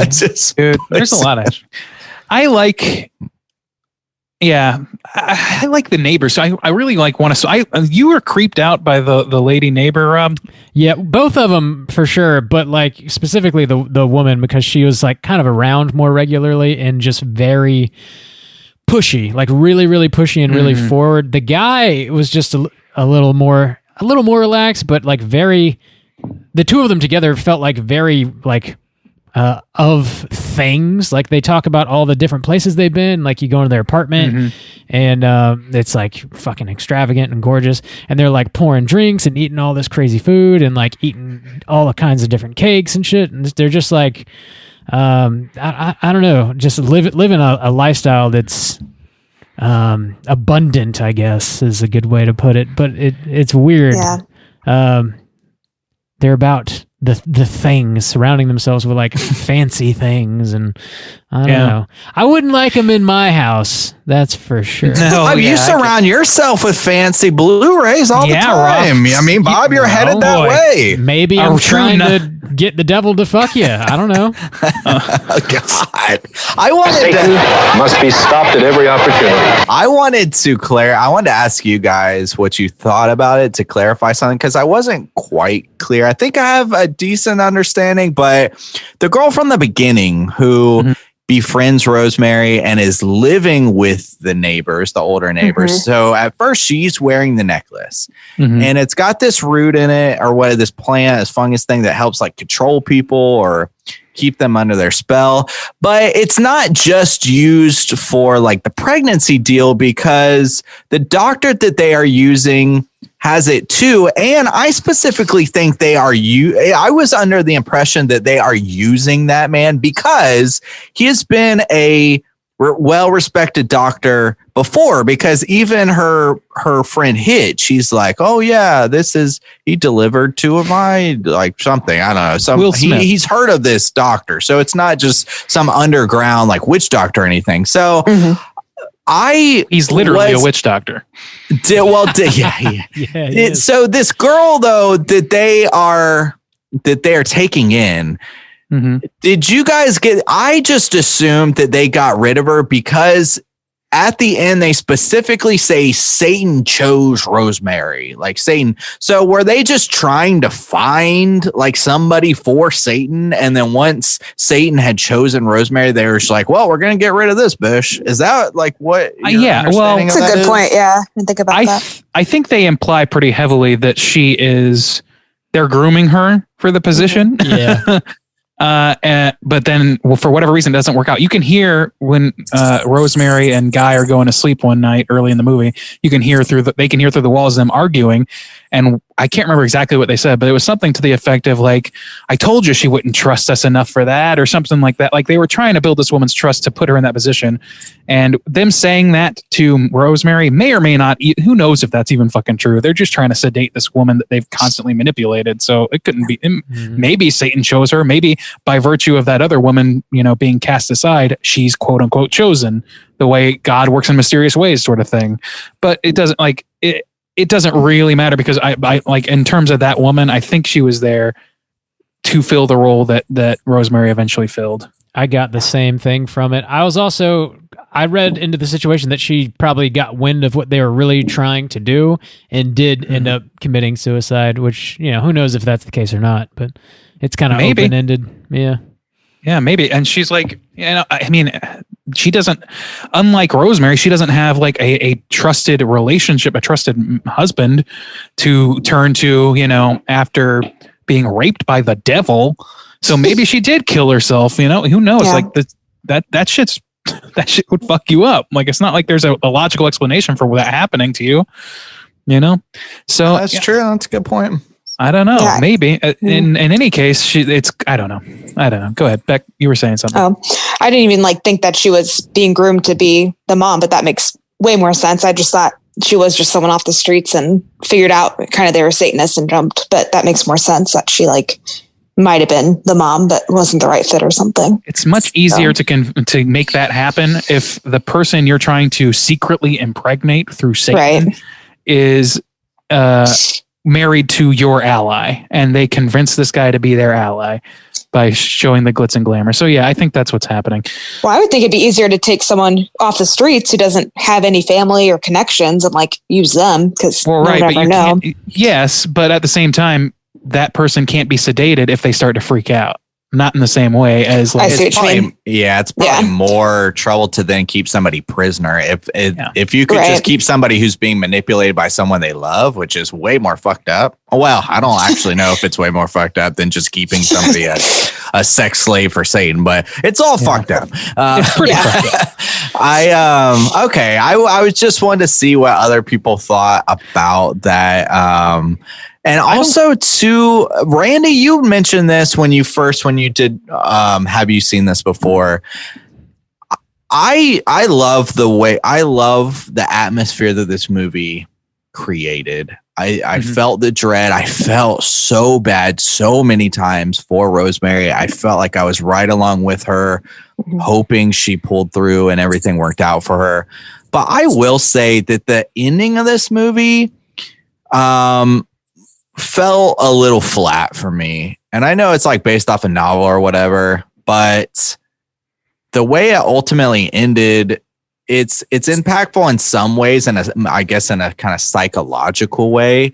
Dude, there's a lot of. I like the neighbor. So I really like want to. So you were creeped out by the lady neighbor, Rob.
Yeah, both of them for sure, but like specifically the woman, because she was like kind of around more regularly and just very pushy, like really, really pushy and really forward. The guy was just a little more relaxed, but like the two of them together felt like very, like, of things. Like they talk about all the different places they've been. Like you go into their apartment and it's like fucking extravagant and gorgeous. And they're like pouring drinks and eating all this crazy food and like eating all the kinds of different cakes and shit. And they're just like, I don't know, just living a lifestyle that's abundant, I guess is a good way to put it. But it's weird.
Yeah.
They're about the things, surrounding themselves with like fancy things, and I don't know. I wouldn't like them in my house, that's for sure.
No, you surround yourself with fancy Blu-rays all the time. I mean, Bob, you're headed that way.
Maybe I'm trying to get the devil to fuck you. I don't know.
God, I wanted
must be stopped at every opportunity.
I wanted to ask you guys what you thought about it to clarify something, because I wasn't quite clear. I think I have a decent understanding, but the girl from the beginning who befriends Rosemary and is living with the neighbors, the older neighbors. So at first she's wearing the necklace and it's got this root in it, or what, this plant, this fungus thing that helps like control people or keep them under their spell. But it's not just used for like the pregnancy deal, because the doctor that they are using has it too. And I specifically think I was under the impression that they are using that man because he has been a well-respected doctor before, because even her friend Hitch, she's like, oh yeah, he delivered two of my, like something, I don't know. He's heard of this doctor. So it's not just some underground like witch doctor or anything. So he's literally a witch doctor. So this girl though that they are taking in, did you guys I just assumed that they got rid of her because at the end they specifically say Satan chose Rosemary, like Satan. So were they just trying to find like somebody for Satan, and then once Satan had chosen Rosemary, they were just like, well, we're gonna get rid of this bitch? Is that like what
it's a good point. Yeah, I didn't think about that.
I think they imply pretty heavily that they're grooming her for the position. But then for whatever reason it doesn't work out. You can hear when Rosemary and Guy are going to sleep one night early in the movie, they can hear through the walls them arguing, and I can't remember exactly what they said, but it was something to the effect of like, I told you she wouldn't trust us enough for that, or something like that. Like they were trying to build this woman's trust to put her in that position, and them saying that to Rosemary may or may not, who knows if that's even fucking true. They're just trying to sedate this woman that they've constantly manipulated. So it couldn't be, maybe Satan chose her. Maybe by virtue of that other woman, being cast aside, she's quote unquote chosen, the way God works in mysterious ways sort of thing. But it doesn't it doesn't really matter, because I like, in terms of that woman, I think she was there to fill the role that Rosemary eventually filled.
I got the same thing from it. I read into the situation that she probably got wind of what they were really trying to do and did end up committing suicide, which, who knows if that's the case or not, but it's kind of open-ended. Yeah.
Yeah, maybe. And she's like, I mean, she doesn't, unlike Rosemary, she doesn't have like a trusted relationship, a trusted husband to turn to, after being raped by the devil. So maybe she did kill herself, who knows? Yeah. Like that shit would fuck you up. Like, it's not like there's a logical explanation for that happening to you, So
that's true. That's a good point.
I don't know. Yeah. Maybe in any case, I don't know. Go ahead, Beck. You were saying something.
Oh, I didn't even think that she was being groomed to be the mom, but that makes way more sense. I just thought she was just someone off the streets and figured out kind of they were Satanists and jumped, but that makes more sense that she might have been the mom, but wasn't the right fit or something.
It's much easier to make that happen if the person you're trying to secretly impregnate through Satan is married to your ally, and they convince this guy to be their ally by showing the glitz and glamour. So yeah, I think that's what's happening.
Well, I would think it'd be easier to take someone off the streets who doesn't have any family or connections and use them, because
yes, but at the same time, that person can't be sedated if they start to freak out. not in the same way as like
I see what you mean.
It's probably more trouble to then keep somebody prisoner. If you could
Right.
just keep somebody who's being manipulated by someone they love, which is way more fucked up. Well, I don't actually know if it's way more fucked up than just keeping somebody a sex slave for Satan, but it's all fucked up.
it's pretty fucked up.
I was just wanting to see what other people thought about that. And also too, Randy, you mentioned this when you did, have you seen this before? I love the atmosphere that this movie created. I felt the dread. I felt so bad so many times for Rosemary. I felt like I was right along with her, hoping she pulled through and everything worked out for her. But I will say that the ending of this movie, felt a little flat for me. And I know it's like based off a novel or whatever, but the way it ultimately ended, it's impactful in some ways, and I guess in a kind of psychological way.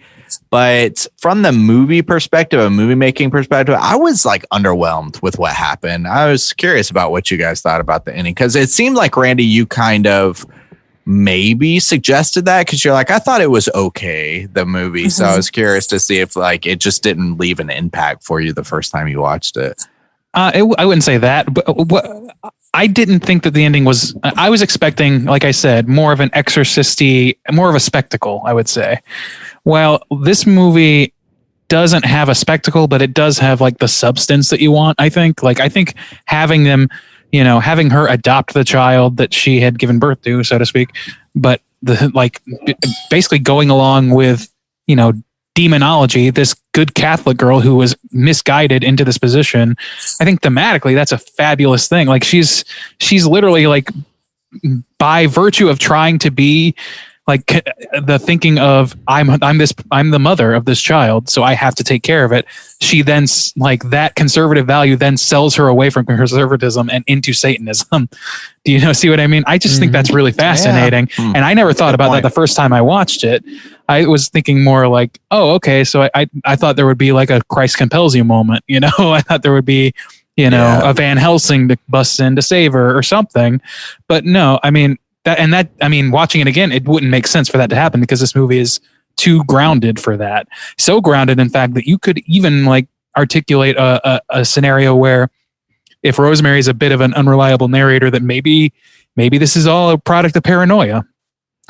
But from the movie perspective, a movie making perspective, I was like underwhelmed with what happened. I was curious about what you guys thought about the ending, because it seemed like, Randy, you kind of maybe suggested that because you're like, I thought it was okay, the movie. So I was curious to see if like it just didn't leave an impact for you the first time you watched it.
I wouldn't say that, but I didn't think that the ending was. I was expecting, like I said, more of an exorcisty, more of a spectacle, I would say. Well, this movie doesn't have a spectacle, but it does have like the substance that you want. I think having them, having her adopt the child that she had given birth to, so to speak, but basically going along with, demonology, this good Catholic girl who was misguided into this position. I think thematically that's a fabulous thing. Like she's literally like, by virtue of trying to be like the thinking of I'm the mother of this child, so I have to take care of it. She then like that conservative value then sells her away from conservatism and into Satanism. Do you see what I mean? I just think that's really fascinating. Yeah. And I never thought about that the first time I watched it. I was thinking more like, oh, okay. So I thought there would be like a Christ compels you moment, I thought there would be, a Van Helsing to bust in to save her or something. But no, I mean, watching it again, it wouldn't make sense for that to happen because this movie is too grounded for that. So grounded, in fact, that you could even like articulate a scenario where if Rosemary is a bit of an unreliable narrator, that maybe this is all a product of paranoia.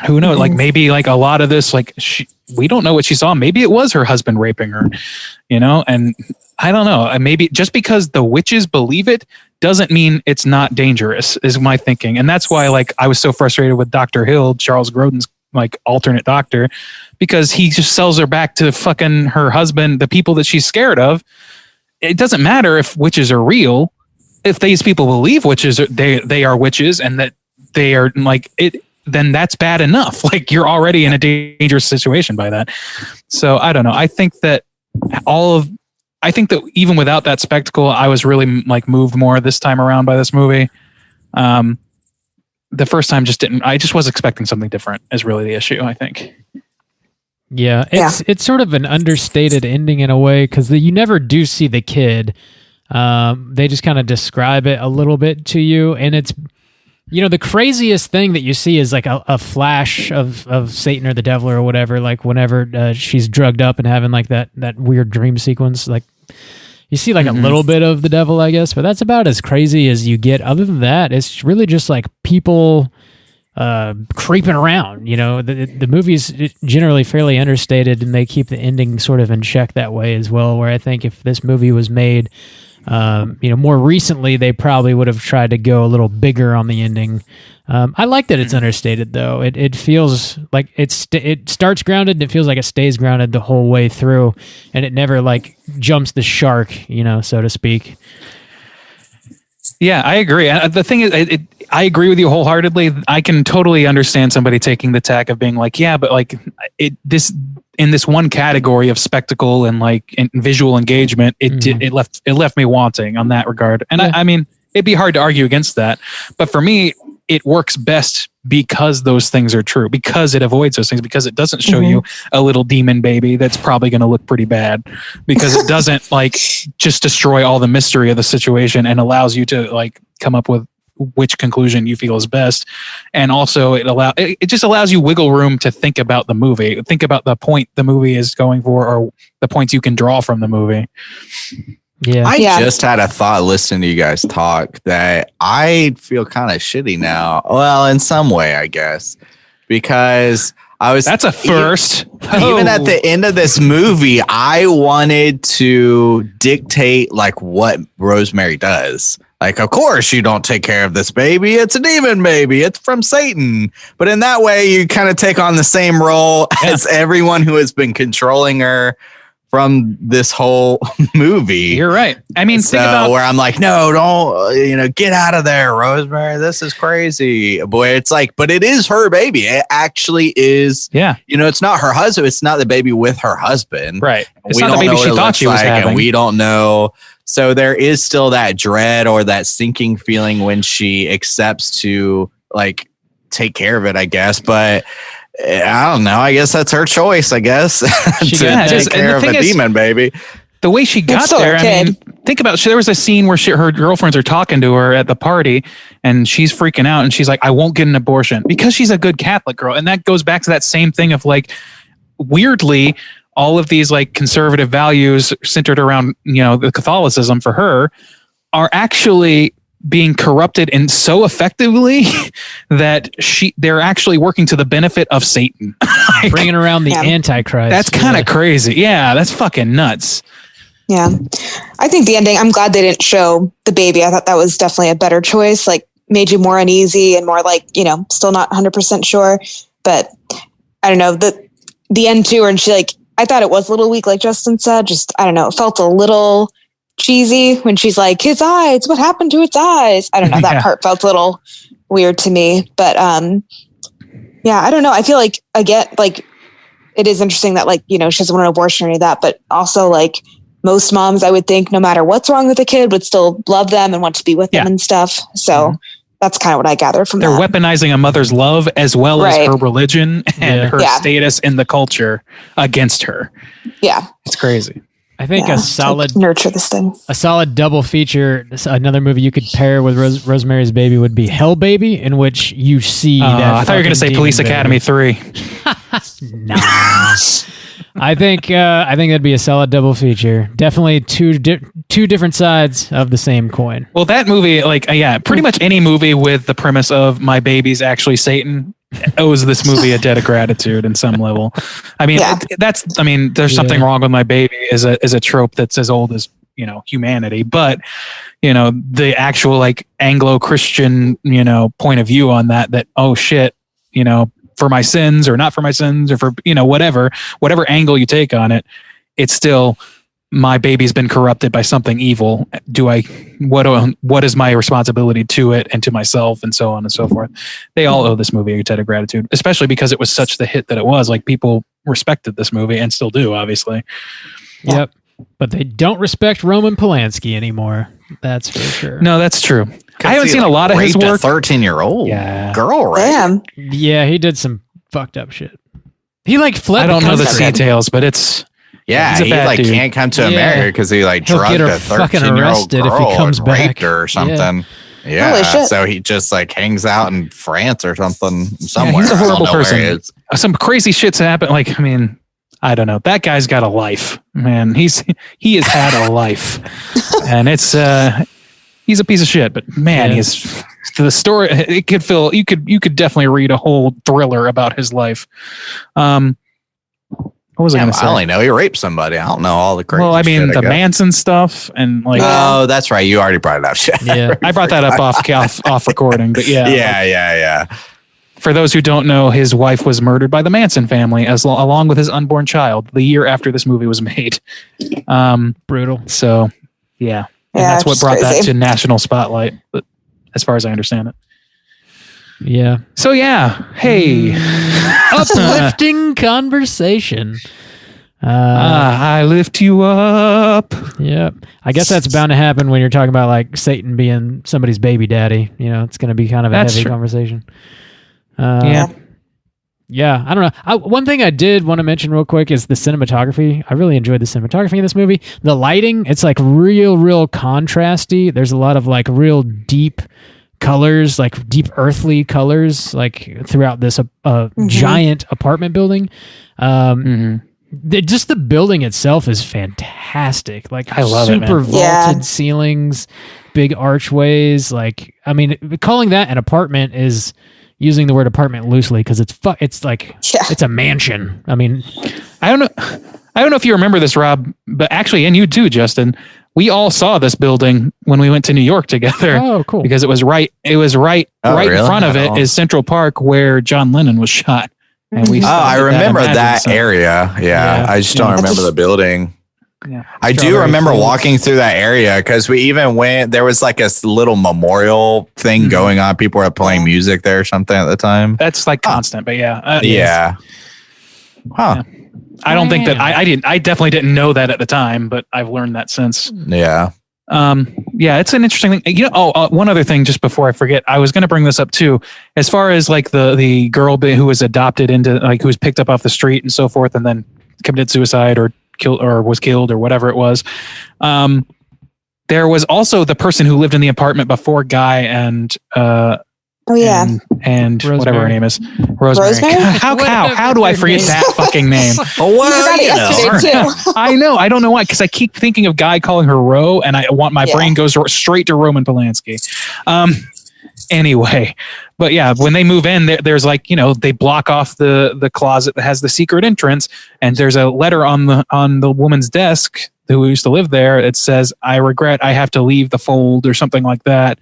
Who knows? Like maybe like a lot of this, like we don't know what she saw. Maybe it was her husband raping her, and I don't know. Maybe just because the witches believe it doesn't mean it's not dangerous, is my thinking. And that's why like I was so frustrated with Dr. Hill, Charles Grodin's like alternate doctor, because he just sells her back to fucking her husband, the people that she's scared of. It doesn't matter if witches are real. If these people believe witches they are witches and that they are like it, then that's bad enough. Like you're already in a dangerous situation by that. So I don't know. I think that even without that spectacle, I was really like moved more this time around by this movie. The first time I just was expecting something different is really the issue, I think.
Yeah, it's sort of an understated ending in a way because you never do see the kid. They just kind of describe it a little bit to you, and it's the craziest thing that you see is like a flash of Satan or the devil or whatever, like whenever she's drugged up and having like that weird dream sequence. Like you see like a little bit of the devil, I guess, but that's about as crazy as you get. Other than that, it's really just like people creeping around. The movie's generally fairly understated, and they keep the ending sort of in check that way as well, where I think if this movie was made more recently, they probably would have tried to go a little bigger on the ending. I like that it's understated, though. It feels like it starts grounded, and it feels like it stays grounded the whole way through, and it never like jumps the shark, so to speak.
Yeah, I agree. The thing is, I agree with you wholeheartedly. I can totally understand somebody taking the tack of being like, yeah, but like in this one category of spectacle and like visual engagement, it left me wanting on that regard. And I mean, it'd be hard to argue against that. But for me, it works best because those things are true, because it avoids those things, because it doesn't show you a little demon baby that's probably going to look pretty bad, because it doesn't like just destroy all the mystery of the situation and allows you to like come up with which conclusion you feel is best. And also it just allows you wiggle room to think about the movie, think about the point the movie is going for, or the points you can draw from the movie.
Yeah.
I just had a thought listening to you guys talk that I feel kind of shitty now. Well, in some way, I guess, because that's a
first.
Even at the end of this movie, I wanted to dictate like what Rosemary does. Like, of course you don't take care of this baby. It's a demon baby. It's from Satan. But in that way, you kind of take on the same role as everyone who has been controlling her from this whole movie.
You're right. I mean,
so, think about where I'm like, no, don't, get out of there, Rosemary. This is crazy. Boy, it's like, but it is her baby. It actually is.
Yeah.
It's not her husband. It's not the baby with her husband.
Right. It's
we
not
don't
the baby
know
she
what
thought she was having.
And we don't know. So there is still that dread or that sinking feeling when she accepts to like take care of it, I guess. But I don't know. I guess that's her choice, I guess. to take care of a demon baby.
The way she got there, I mean, think about there was a scene where her girlfriends are talking to her at the party and she's freaking out and she's like, I won't get an abortion because she's a good Catholic girl. And that goes back to that same thing of like, weirdly, all of these like conservative values centered around, the Catholicism for her are actually being corrupted and so effectively that they're actually working to the benefit of Satan.
Like, bringing around the Antichrist.
That's kind of crazy. Yeah, that's fucking nuts.
Yeah. I think the ending, I'm glad they didn't show the baby. I thought that was definitely a better choice, like made you more uneasy and more like, still not 100% sure. But I don't know, the end too, and she like, I thought it was a little weak, like Justin said, just, I don't know, it felt a little cheesy when she's like, his eyes, what happened to its eyes? I don't know. That part felt a little weird to me, but I don't know. I feel like again, like it is interesting that like, she doesn't want an abortion or any of that, but also like most moms, I would think no matter what's wrong with the kid would still love them and want to be with them and stuff. So that's kind of what I gather from
They're
that.
Weaponizing a mother's love as well as her religion and her status in the culture against her.
Yeah.
It's crazy.
I think a solid
nurture this thing.
A solid double feature. Another movie you could pair with Rosemary's Baby would be Hell Baby, in which you see that.
I thought you were going to say Police Academy 3.
Nah. I think that'd be a solid double feature. Definitely two different sides of the same coin.
Well, that movie, pretty much any movie with the premise of my baby's actually Satan owes this movie a debt of gratitude in some level. I mean, there's something wrong with my baby is a trope that's as old as, humanity, but the actual like Anglo-Christian, point of view on that, oh shit, for my sins or not for my sins or for, whatever angle you take on it, it's still my baby's been corrupted by something evil. What is my responsibility to it and to myself and so on and so forth. They all owe this movie a debt of gratitude, especially because it was such the hit that it was. Like people respected this movie and still do, obviously.
Yep. But they don't respect Roman Polanski anymore. That's for sure.
No, that's true. I haven't seen a lot of his work.
13-year-old girl, right?
Damn.
Yeah, he did some fucked up shit. He like fled.
I don't know the details, but it's
he like dude. Can't come to America because he like drugged a 13-year-old girl
if he comes
and
back.
raped her or something. Yeah, so he just like hangs out in France or something somewhere.
He's a horrible person. Some crazy shit's happened. Like, I mean, I don't know. That guy's got a life, man. He has had a life, and it's he's a piece of shit. But man, he's the story. It could feel you could definitely read a whole thriller about his life. What was I going to say?
I only know he raped somebody. I don't know all the crazy.
Well, I mean,
shit,
the Manson stuff and like.
Oh, that's right. You already brought it up. Shit.
Yeah, I brought that up off recording, but yeah.
Yeah.
For those who don't know, his wife was murdered by the Manson family along with his unborn child the year after this movie was made.
Brutal.
So, yeah. And that's what brought that to national spotlight, but as far as I understand it.
Yeah.
So, yeah. Hey.
Uplifting conversation.
I lift you up.
Yep. I guess that's bound to happen when you're talking about like Satan being somebody's baby daddy. It's going to be kind of a heavy conversation. Yeah, I don't know. One thing I did want to mention real quick is the cinematography. I really enjoyed the cinematography in this movie. The lighting, it's like real contrasty. There's a lot of like real deep colors, like deep earthly colors, like throughout this giant apartment building. Just the building itself is fantastic. Like
I love
super
it,
vaulted ceilings, big archways. Like, I mean, calling that an apartment is using the word apartment loosely because it's like it's a mansion. I mean,
I don't know if you remember this, Rob, but actually, and you too, Justin. We all saw this building when we went to New York together.
Oh, cool!
Because it was right in front of it is Central Park where John Lennon was shot. And we
I remember that
so.
area. Yeah, I just don't remember the building.
Yeah.
I do remember walking through that area because we even went. There was like a little memorial thing going on. People were playing music there or something at the time.
That's like constant, but yeah,
yeah. Huh.
Yeah. I don't think that I didn't. I definitely didn't know that at the time, but I've learned that since.
Yeah.
Yeah, it's an interesting thing. You know, one other thing, just before I forget, I was going to bring this up too. As far as like the girl who was adopted into, like, who was picked up off the street and so forth, and then committed suicide or was killed or whatever it was. There was also the person who lived in the apartment before Guy and and whatever her name is, Rosemary. How do I forget that fucking name? I know. I don't know why, because I keep thinking of Guy calling her Ro, and my brain goes straight to Roman Polanski. Anyway, but yeah, when they move in, there's like, they block off the closet that has the secret entrance, and there's a letter on the woman's desk who used to live there. It says, "I regret I have to leave the fold," or something like that,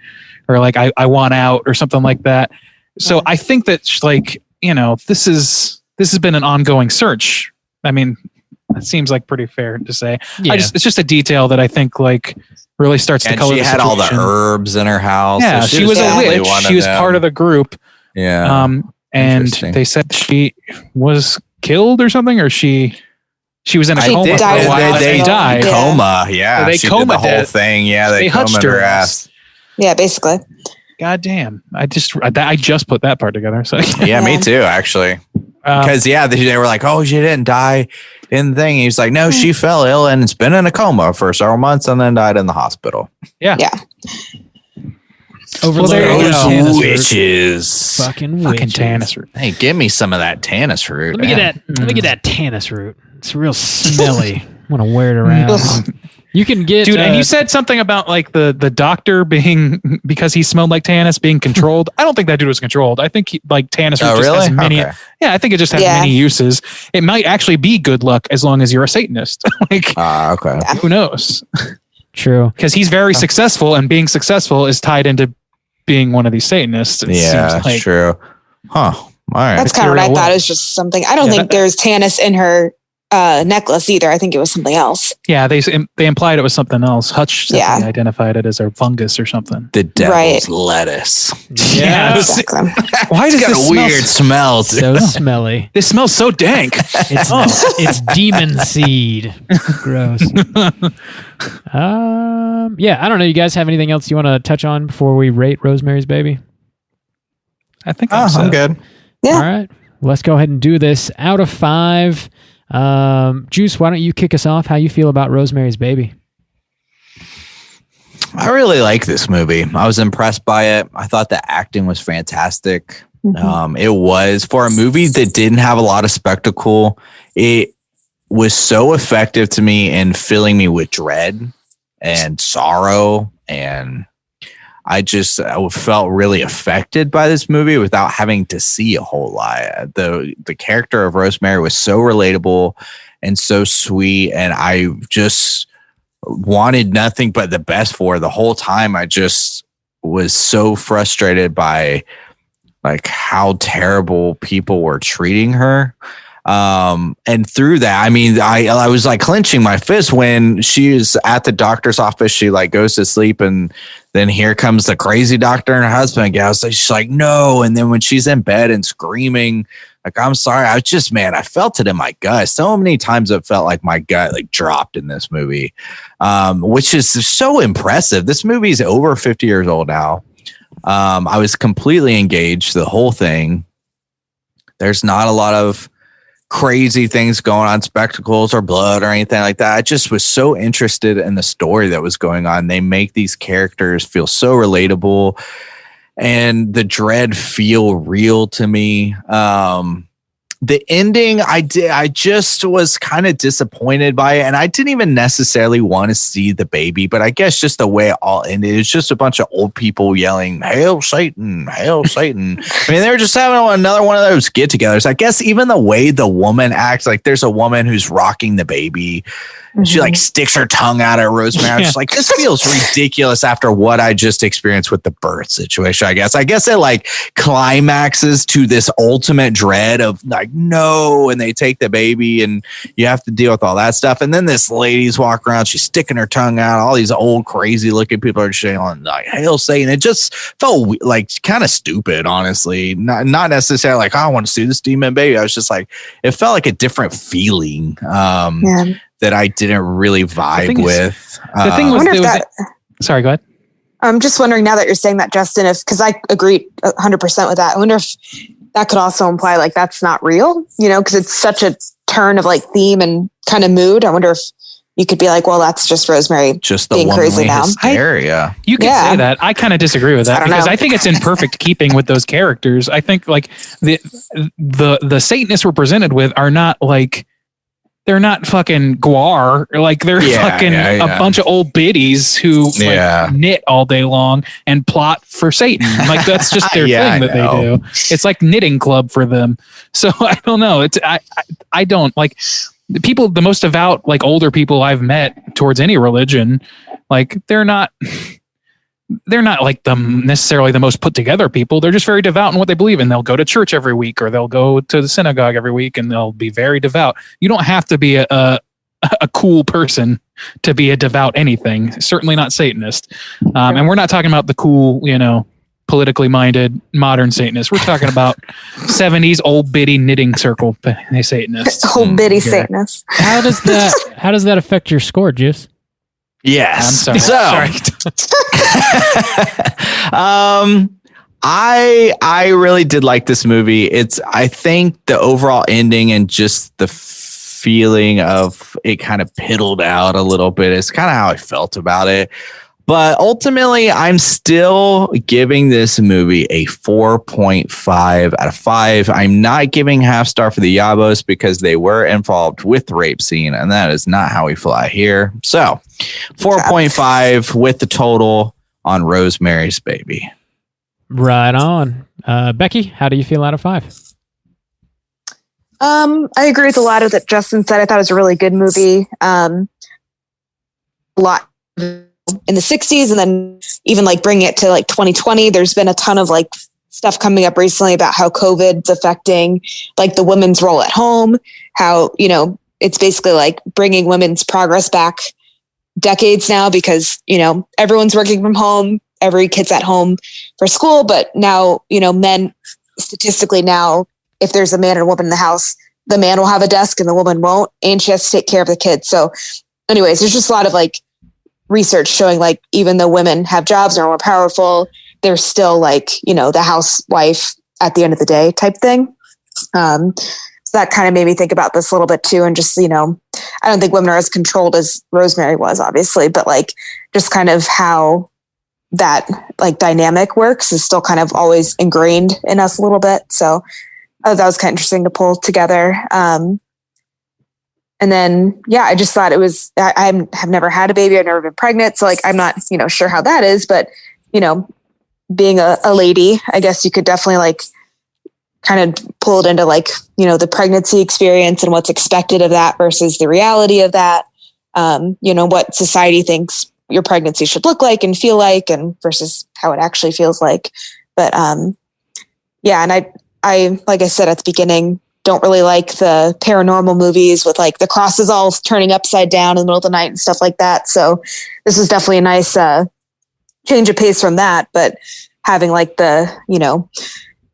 or like I want out, or something like that. So I think that, like, this has been an ongoing search. I mean, it seems like pretty fair to say.
Yeah.
It's just a detail that I think like really starts to color.
She had all the herbs in her house.
Yeah,
so
she was a witch. She was part of the group.
Yeah.
And they said she was killed or something, or she was in a coma for a while. They died.
Coma. Yeah.
So they
she
coma
did the whole thing. Yeah. They combed her ass.
Yeah, basically.
God damn. I just put that part together. So
yeah, me too, actually. Because they were like, "Oh, she didn't die in the thing." He's like, "No, she fell ill and it's been in a coma for several months and then died in the hospital."
Yeah.
Those witches.
Fucking
tannis root.
Hey, give me some of that tannis root.
Let me get that tannis root. It's real smelly. I want to wear it around. You can get,
dude. And you said something about like the doctor being, because he smelled like tannis, being controlled. I don't think that dude was controlled. I think tannis root just has many. Okay. Yeah, I think it just has many uses. It might actually be good luck as long as you're a Satanist.
Okay.
Who knows?
True,
because he's very successful, and being successful is tied into being one of these Satanists.
Seems like. True. Huh. All right.
That's kind of what I thought. It was just something. I don't think there's tannis in her necklace either. I think it was something else.
Yeah, they implied it was something else. Hutch identified it as a fungus or something.
The devil's lettuce.
Yeah.
Exactly.
Why does
it got a weird smell?
So smelly.
This smells so dank.
It's demon seed. Gross. Yeah, I don't know. You guys have anything else you want to touch on before we rate Rosemary's Baby?
I think
I'm good.
Yeah.
All right. Let's go ahead and do this. Out of 5. Juice, why don't you kick us off? How you feel about Rosemary's Baby?
I really like this movie. I was impressed by it. I thought the acting was fantastic. It was, for a movie that didn't have a lot of spectacle, it was so effective to me in filling me with dread and sorrow, and I felt really affected by this movie without having to see a whole lot. The character of Rosemary was so relatable and so sweet, and I just wanted nothing but the best for her the whole time. I just was so frustrated by like how terrible people were treating her. And through that, I mean, I was like clenching my fist when she is at the doctor's office. She like goes to sleep, and then here comes the crazy doctor and her husband. She's like, no. And then when she's in bed and screaming, like, I'm sorry. I felt it in my gut. So many times it felt like my gut like dropped in this movie, which is so impressive. This movie is over 50 years old now. I was completely engaged the whole thing. There's not a lot of crazy things going on, spectacles or blood or anything like that. I just was so interested in the story that was going on. They make these characters feel so relatable and the dread feel real to me. The ending, I just was kind of disappointed by it. And I didn't even necessarily want to see the baby, but I guess just the way it all ended, it's just a bunch of old people yelling, "Hail Satan, hail Satan." I mean, they were just having another one of those get togethers. I guess even the way the woman acts, like there's a woman who's rocking the baby. She like sticks her tongue out at Rosemary. I'm just like, this feels ridiculous after what I just experienced with the birth situation. I guess it like climaxes to this ultimate dread of like, no, and they take the baby and you have to deal with all that stuff. And then this lady's walking around, she's sticking her tongue out. All these old crazy looking people are saying like, "Hail Satan." It just felt like kind of stupid, honestly. Not necessarily like, "Oh, I want to see this demon baby." I was just like, it felt like a different feeling. That I didn't really vibe with.
The thing was, sorry, go ahead.
I'm just wondering now that you're saying that, Justin, because I agree 100% with that. I wonder if that could also imply like that's not real, because it's such a turn of like theme and kind of mood. I wonder if you could be like, well, that's just Rosemary
just the
being crazy now.
Hysteria.
You can say that. I kind of disagree with that because I think it's in perfect keeping with those characters. I think like the Satanists we're presented with are not like, they're not fucking guar. Like they're a bunch of old biddies who like, knit all day long and plot for Satan. Like that's just their thing that they do. It's like knitting club for them. So I don't know. I don't like the people, the most devout, like older people I've met towards any religion. Like they're not like necessarily the most put together people. They're just very devout in what they believe in. They'll go to church every week or they'll go to the synagogue every week and they'll be very devout. You don't have to be a cool person to be a devout anything. Certainly not Satanist. And we're not talking about the cool, politically minded modern Satanists. We're talking about 70s old biddy knitting circle Satanists.
Old biddy Satanists.
How does that affect your score, Juice?
Yes.
I'm sorry.
I really did like this movie. I think the overall ending and just the feeling of it kind of piddled out a little bit is kind of how I felt about it. But ultimately, I'm still giving this movie a 4.5 out of 5. I'm not giving half star for the Yabos because they were involved with the rape scene, and that is not how we fly here. So 4.5 with the total on Rosemary's Baby.
Right on. Becky, how do you feel out of 5?
I agree with a lot of that Justin said. I thought it was a really good movie. A lot in the 60s and then even like bringing it to like 2020. There's been a ton of like stuff coming up recently about how COVID's affecting like the women's role at home, how, it's basically like bringing women's progress back decades now because, everyone's working from home, every kid's at home for school, but now, men statistically now, if there's a man and a woman in the house, the man will have a desk and the woman won't, and she has to take care of the kids. So anyways, there's just a lot of like research showing like even though women have jobs and are more powerful, they're still like, the housewife at the end of the day type thing. So that kind of made me think about this a little bit too. And just, I don't think women are as controlled as Rosemary was, obviously, but like just kind of how that like dynamic works is still kind of always ingrained in us a little bit. So I thought that was kind of interesting to pull together. And then, I just thought it was, I have never had a baby. I've never been pregnant. So like, I'm not, sure how that is, but, being a lady, I guess you could definitely like kind of pull it into like, the pregnancy experience and what's expected of that versus the reality of that. What society thinks your pregnancy should look like and feel like, and versus how it actually feels like. But, and I, like I said at the beginning, don't really like the paranormal movies with like the crosses all turning upside down in the middle of the night and stuff like that. So this was definitely a nice change of pace from that, but having like the,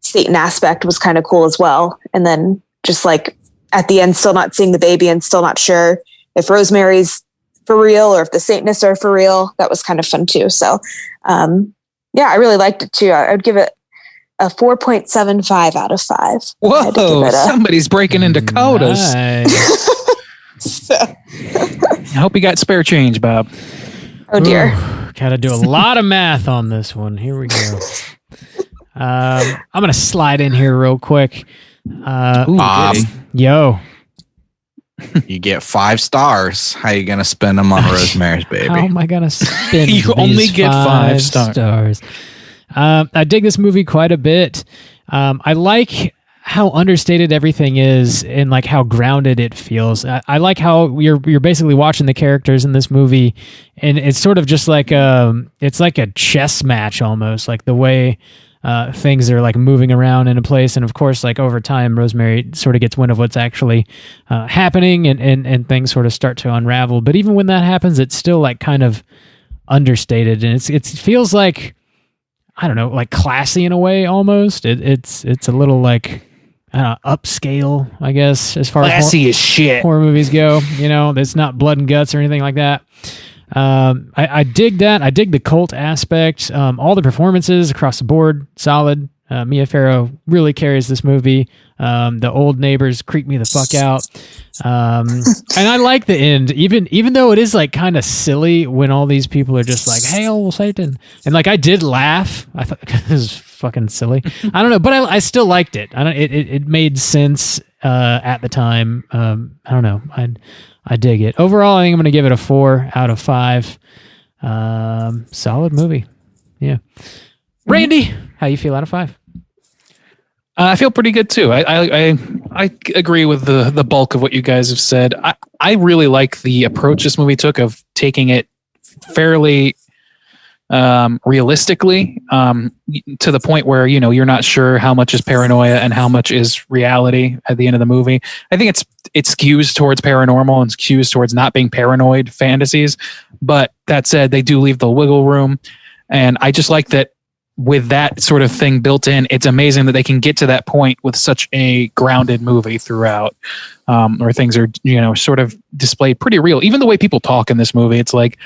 Satan aspect was kind of cool as well. And then just like at the end, still not seeing the baby and still not sure if Rosemary's for real or if the Satanists are for real. That was kind of fun too. So I really liked it too. I would give it a 4.75 out of 5.
Whoa, somebody's breaking into quotas.
Nice.
So.
I hope you got spare change, Bob.
Oh dear.
Gotta do a lot of math on this one. Here we go. I'm gonna slide in here real quick.
Bob,
Yo,
you get 5 stars. How you gonna spend them on Rosemary's Baby?
how am I gonna spin?
You only get 5
stars. I dig this movie quite a bit. I like how understated everything is and like how grounded it feels. I like how you're basically watching the characters in this movie, and it's sort of just like it's like a chess match almost, like the way things are like moving around in a place. And of course, like over time, Rosemary sort of gets wind of what's actually happening, and things sort of start to unravel. But even when that happens, it's still like kind of understated, and it feels like, I don't know, like classy in a way almost. It's a little like, I don't know, upscale, I guess, as far
Classy
as
as shit.
horror movies go. You know, it's not blood and guts or anything like that. I dig that. I dig the cult aspect. All the performances across the board, solid. Mia Farrow really carries this movie. The old neighbors creep me the fuck out. And I like the end, even though it is like kind of silly when all these people are just like, "Hail Satan," and like I did laugh. I thought it was fucking silly. I don't know, but I still liked it. It made sense at the time. I don't know. I dig it. Overall, I think I'm going to give it a 4 out of 5. Solid movie. Yeah. Randy, how you feel out of 5?
I feel pretty good too. I agree with the bulk of what you guys have said. I really like the approach this movie took of taking it fairly realistically, to the point where, you know, you're not sure how much is paranoia and how much is reality at the end of the movie. I think it skews towards paranormal and skews towards not being paranoid fantasies. But that said, they do leave the wiggle room. And I just like that with that sort of thing built in, it's amazing that they can get to that point with such a grounded movie throughout, where things are, you know, sort of displayed pretty real. Even the way people talk in this movie, it's like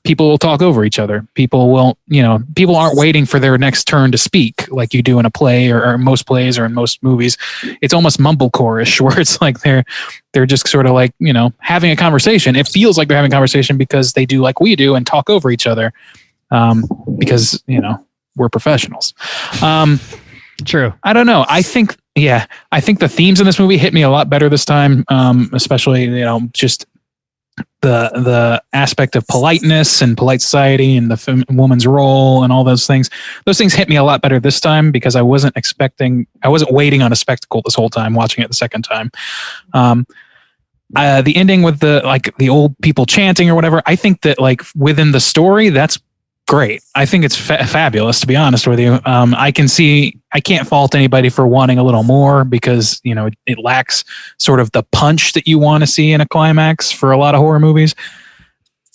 people will talk over each other. People won't, you know, people aren't waiting for their next turn to speak like you do in a play or most plays or in most movies. It's almost mumblecore-ish, where it's like they're just sort of like, you know, having a conversation. It feels like they're having a conversation because they do like we do and talk over each other, because, you know, we're professionals.
True.
I don't know. I think the themes in this movie hit me a lot better this time, especially, you know, just the aspect of politeness and polite society and the woman's role and all those things. Those things hit me a lot better this time because I wasn't waiting on a spectacle this whole time watching it the second time. The ending with the old people chanting or whatever, I think that like within the story, that's great. I think it's fabulous, to be honest with you. I can't fault anybody for wanting a little more because, you know, it lacks sort of the punch that you want to see in a climax for a lot of horror movies.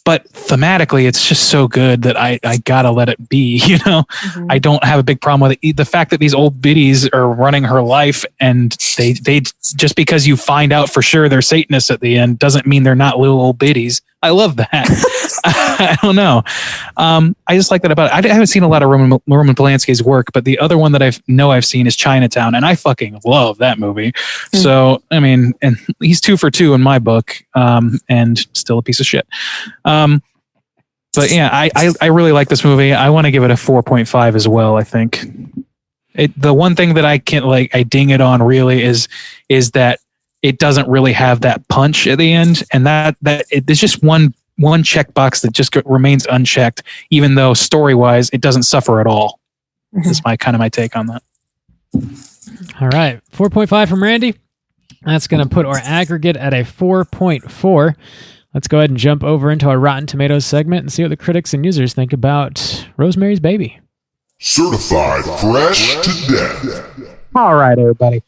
But thematically, it's just so good that I gotta let it be, you know? Mm-hmm. I don't have a big problem with it. The fact that these old biddies are running her life and they just because you find out for sure they're Satanists at the end doesn't mean they're not little old biddies. I love that. I don't know. I just like that about it. I haven't seen a lot of Roman Polanski's work, but the other one that I've seen is Chinatown, and I fucking love that movie. Mm-hmm. So, I mean, and he's 2 for 2 in my book, and still a piece of shit. But yeah, I really like this movie. I want to give it a 4.5 as well. I think the one thing that I ding it on really is that it doesn't really have that punch at the end, and there's just one checkbox that just remains unchecked, even though story-wise it doesn't suffer at all. Mm-hmm. That's my take on that.
All right, 4.5 from Randy. That's going to put our aggregate at a 4.4. Let's go ahead and jump over into our Rotten Tomatoes segment and see what the critics and users think about Rosemary's Baby.
Certified fresh to death.
All right, everybody.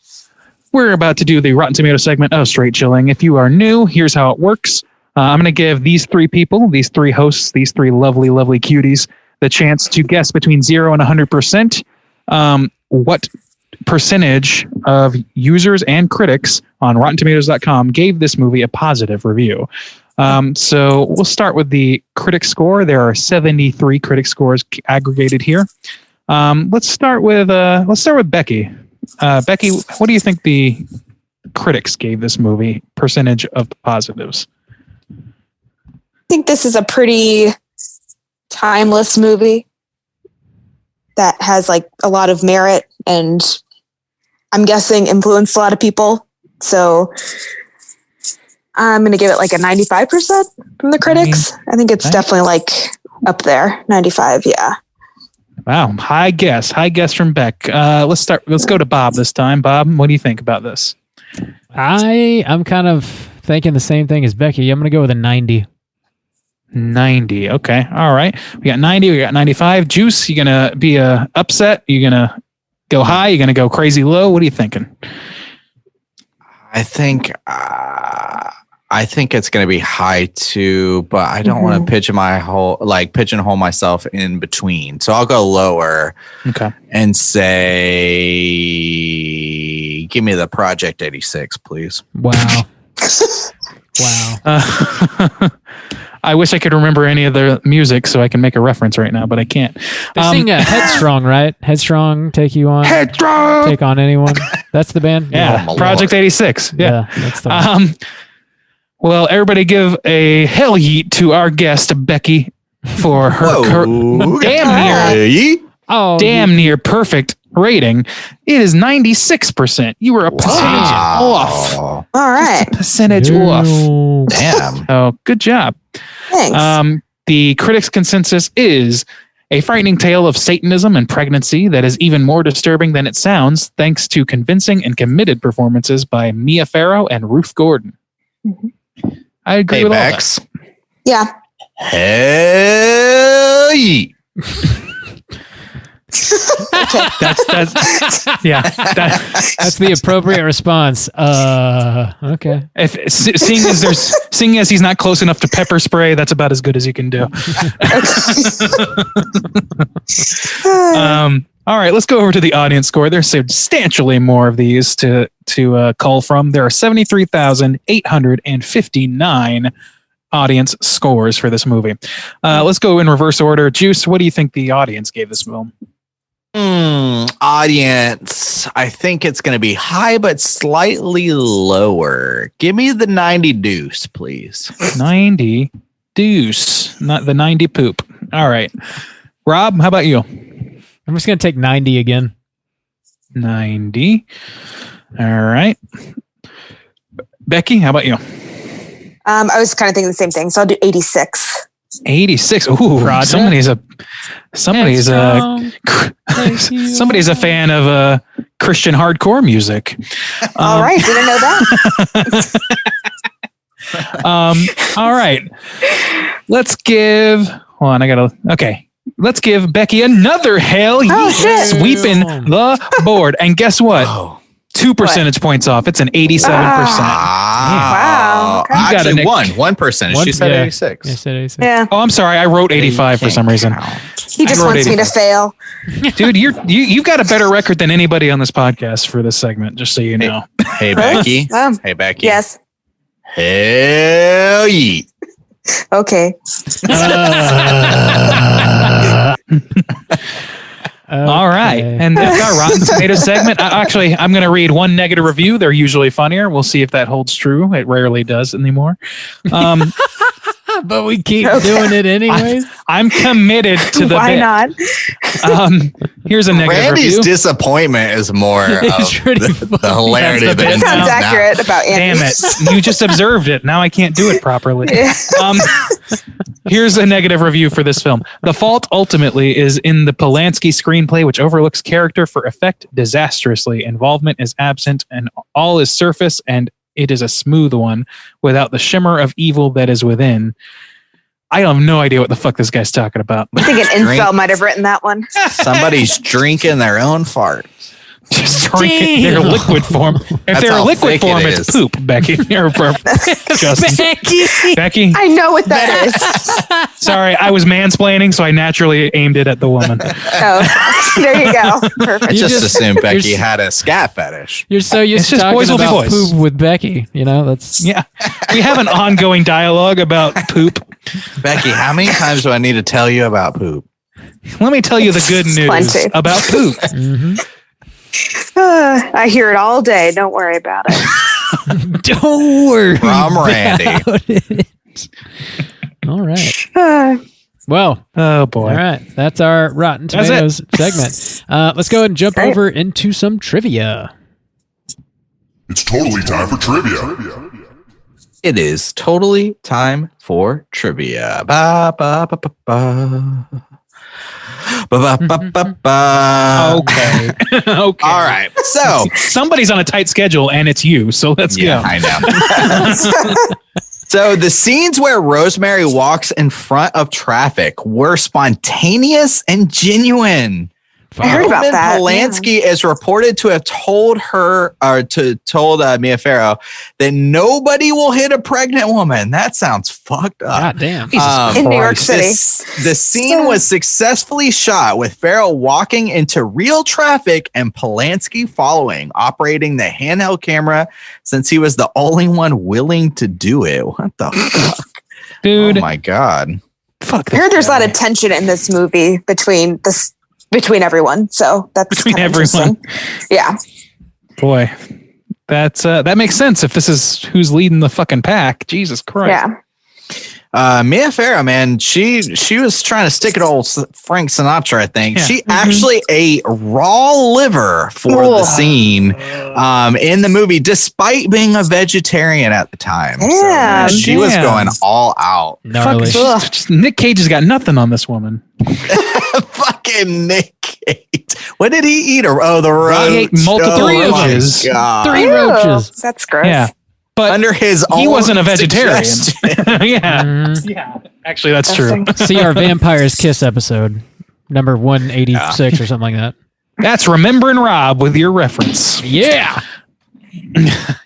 We're about to do the Rotten Tomatoes segment of Straight Chilling. If you are new, here's how it works. I'm going to give these 3 people, these 3 hosts, these 3 lovely, lovely cuties, the chance to guess between 0 and 100% what percentage of users and critics on RottenTomatoes.com gave this movie a positive review. So we'll start with the critic score. There are 73 critic scores aggregated here. Let's start with Becky. Becky, what do you think the critics gave this movie percentage of positives?
I think this is a pretty timeless movie that has like a lot of merit and I'm guessing influenced a lot of people. So I'm going to give it like a 95% from the critics. I think it's definitely like up there. 95. Yeah.
Wow. High guess from Beck. Let's go to Bob this time. Bob, what do you think about this?
I'm kind of thinking the same thing as Becky. I'm going to go with a 90.
90. Okay. All right. We got 90. We got 95. Juice, you going to be upset? You going to go high? You going to go crazy low? What are you thinking?
I think it's going to be high too, but I don't want to pigeonhole myself in between. So I'll go lower.
Okay.
And say, give me the Project 86, please.
Wow. Wow.
I wish I could remember any of the music so I can make a reference right now, but I can't.
They sing Headstrong, right? Headstrong, take you on.
Headstrong!
Take on anyone. That's the band?
Yeah.
Oh,
Project 86. Yeah.
That's the one.
Well, everybody give a hell yeet to our guest, Becky, for her damn near perfect rating. It is 96%. You were a percentage off.
All right.
Just a percentage off.
Damn.
Oh, good job.
Thanks.
The critics' consensus is a frightening tale of Satanism and pregnancy that is even more disturbing than it sounds, thanks to convincing and committed performances by Mia Farrow and Ruth Gordon. I agree with
Bex.
all that.
Yeah.
Hell yeah.
That's the appropriate response. Okay.
Seeing as he's not close enough to pepper spray, that's about as good as you can do. All right, let's go over to the audience score. There's substantially more of these to cull from. There are 73,859 audience scores for this movie. Let's go in reverse order. Juice, what do you think the audience gave this film?
Audience, I think it's going to be high, but slightly lower. Give me the 90 deuce, please.
90 deuce, not the 90 poop. All right. Rob, how about you?
I'm just going to take 90 again.
90. All right. Becky, how about you?
I was kind of thinking the same thing, so I'll do 86.
86. Ooh,
Project?
somebody's a fan of Christian hardcore music.
All right, didn't know that.
All right. Let's give Becky another hell yeah.
Shit.
Sweeping the board. And guess what? 2 percentage points off. It's an 87%.
Wow. Okay.
Actually, 1%. She said 86.
You said 86.
Yeah.
Oh, I'm sorry. I wrote 85 for some reason.
He just wants me to fail.
Dude, you've got a better record than anybody on this podcast for this segment, just so you know.
Hey, Becky. Hey, Becky.
Yes.
Hell yeah.
Okay.
All right. And that's our Rotten Tomatoes segment. I'm going to read one negative review. They're usually funnier. We'll see if that holds true. It rarely does anymore.
But we keep doing it anyways.
I'm committed to the
Why
bit.
not?
Here's a negative
Randy's
review.
disappointment is more of the hilarity
That's the
than
bit.
That sounds
now.
accurate about Andy.
Damn it. You just observed it. Now I can't do it properly. Here's a negative review for this film. The fault ultimately is in the Polanski screenplay, which overlooks character for effect disastrously. Involvement is absent and all is surface, and it is a smooth one without the shimmer of evil that is within. I have no idea what the fuck this guy's talking about.
I think an incel might have written that one.
Somebody's drinking their own farts.
Just drinking their liquid form. If
That's
they're
how
liquid
thick
form,
it
it's
is.
poop, Becky. Justin. Becky,
I know what that is.
sorry, I was mansplaining, so I naturally aimed it at the woman.
Oh, there you go. Perfect.
I just assumed Becky
you're-
had a scat fetish.
You're so used
It's
to
just
talking
boys will be
about
boys.
poop with Becky. You know, that's
Yeah. We have an ongoing dialogue about poop.
Becky, how many times do I need to tell you about poop?
Let me tell you the good news
Plenty.
about poop.
I hear it all day. Don't worry about it.
Don't worry.
From Randy.
about it. All right. Well,
Oh boy.
all right. That's our Rotten
That's
Tomatoes segment. Let's go ahead and jump over into some trivia.
It's totally time for trivia.
It is totally time for trivia. Ba, ba, ba, ba, ba. Ba, ba, ba, ba, ba.
Okay. Okay.
All right. So,
Somebody's on a tight schedule, and it's you. So let's
yeah,
go.
I know. So the scenes where Rosemary walks in front of traffic were spontaneous and genuine.
I heard about
Roman
that.
Polanski is reported to have told Mia Farrow that nobody will hit a pregnant woman. That sounds fucked up.
God damn.
In New York City.
The scene was successfully shot with Farrow walking into real traffic and Polanski following, operating the handheld camera since he was the only one willing to do it. What the fuck?
Dude.
Oh my God.
Fuck.
I heard there's a lot of tension in this movie between everyone. So that's
Between
kinda
everyone.
interesting. Yeah.
Boy. That makes sense if this is who's leading the fucking pack. Jesus Christ.
Yeah.
Mia Farrow, man, she was trying to stick it old Frank Sinatra, I think.
Yeah.
She actually ate raw liver for the scene in the movie, despite being a vegetarian at the time. So,
Yeah,
she was
damn.
going all out.
Gnarly.
Nick Cage has got nothing on this woman.
Fucking Nick Cage. What did he eat? Oh, the roach.
He ate multiple
Oh, my
roaches.
God.
3
Ew,
roaches.
That's gross.
Yeah. But
Under his
he
own
wasn't a vegetarian.
suggestion.
Yeah.
Mhm.
Yeah. Actually, that's true.
See our Vampire's Kiss episode, number 186 or something like that.
That's Remembering Rob with your reference.
Yeah.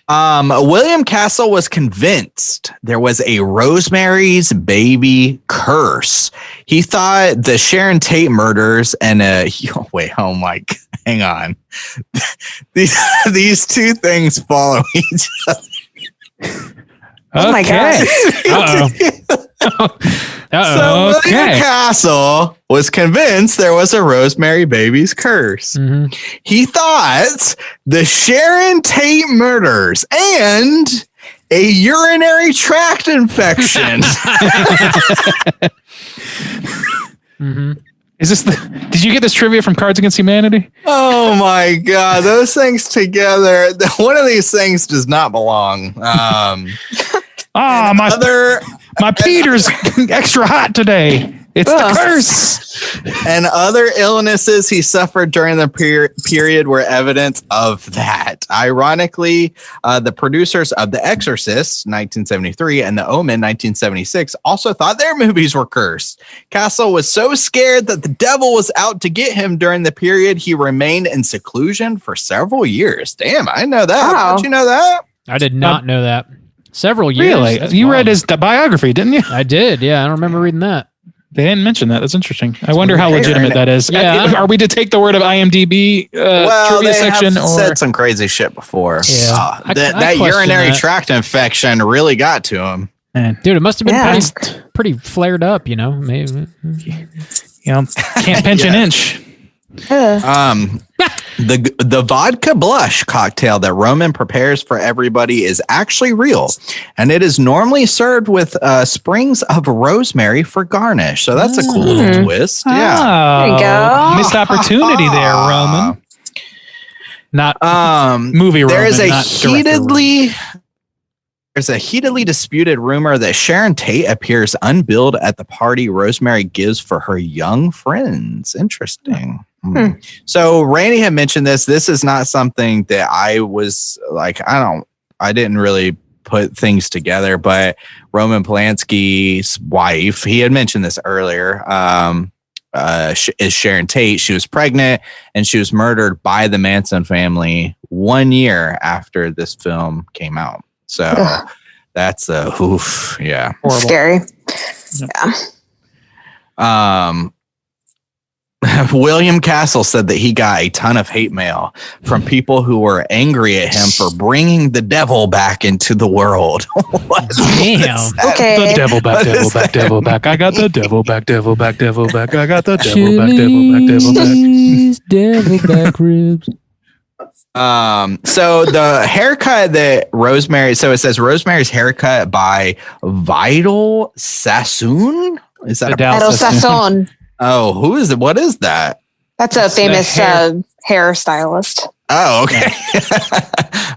William Castle was convinced there was a Rosemary's Baby curse. He thought the Sharon Tate murders and hang on. These two things follow each other.
Oh my God.
Uh-oh.
So William
Okay.
Castle was convinced there was a Rosemary Baby's curse.
Mhm.
He thought the Sharon Tate murders and a urinary tract infection.
Mhm.
Is this did you get this trivia from Cards Against Humanity?
Oh my God, those things together. One of these things does not belong.
My Peter's extra hot today. It's the curse.
And other illnesses he suffered during the period were evidence of that. Ironically, the producers of The Exorcist, 1973, and The Omen, 1976, also thought their movies were cursed. Castle was so scared that the devil was out to get him during the period he remained in seclusion for several years. Damn, I know that.
Wow.
Did you know that?
I did not know that. Several years.
Really?
That's
You
wild.
read his biography, didn't you?
I did. Yeah, I don't remember reading that.
They didn't mention that. That's interesting. I wonder how legitimate that is.
Yeah.
Are we to take the word of IMDb trivia section?
Have said some crazy shit before.
Yeah. I
That
question
urinary
that.
tract infection really got to him.
Man,
Dude, it must have been
Yeah.
pretty flared up, you know? Maybe.
can't pinch an inch.
The vodka blush cocktail that Roman prepares for everybody is actually real, and it is normally served with sprigs of rosemary for garnish. So that's a cool little twist. Yeah.
There
you go.
Missed opportunity there, Roman. Not movie Roman.
There is a
not director Roman.
There's a heatedly disputed rumor that Sharon Tate appears unbilled at the party Rosemary gives for her young friends. Interesting. So Randy had mentioned this. This is not something that I was like, I didn't really put things together, but Roman Polanski's wife, he had mentioned this earlier, is Sharon Tate. She was pregnant and she was murdered by the Manson family 1 year after this film came out. So that's
Scary. Yeah.
William Castle said that he got a ton of hate mail from people who were angry at him for bringing the devil back into the world.
Damn.
Okay.
The devil back, devil back, devil back. I got the devil back, devil back, devil back. I got the devil back, devil back, devil back.
Chili's devil back ribs.
So the haircut that Rosemary, so it says Rosemary's haircut by Vidal Sassoon. Is that
Vidal Sassoon.
Oh, who is it? What is that?
That's a famous hairstylist.
Oh, okay.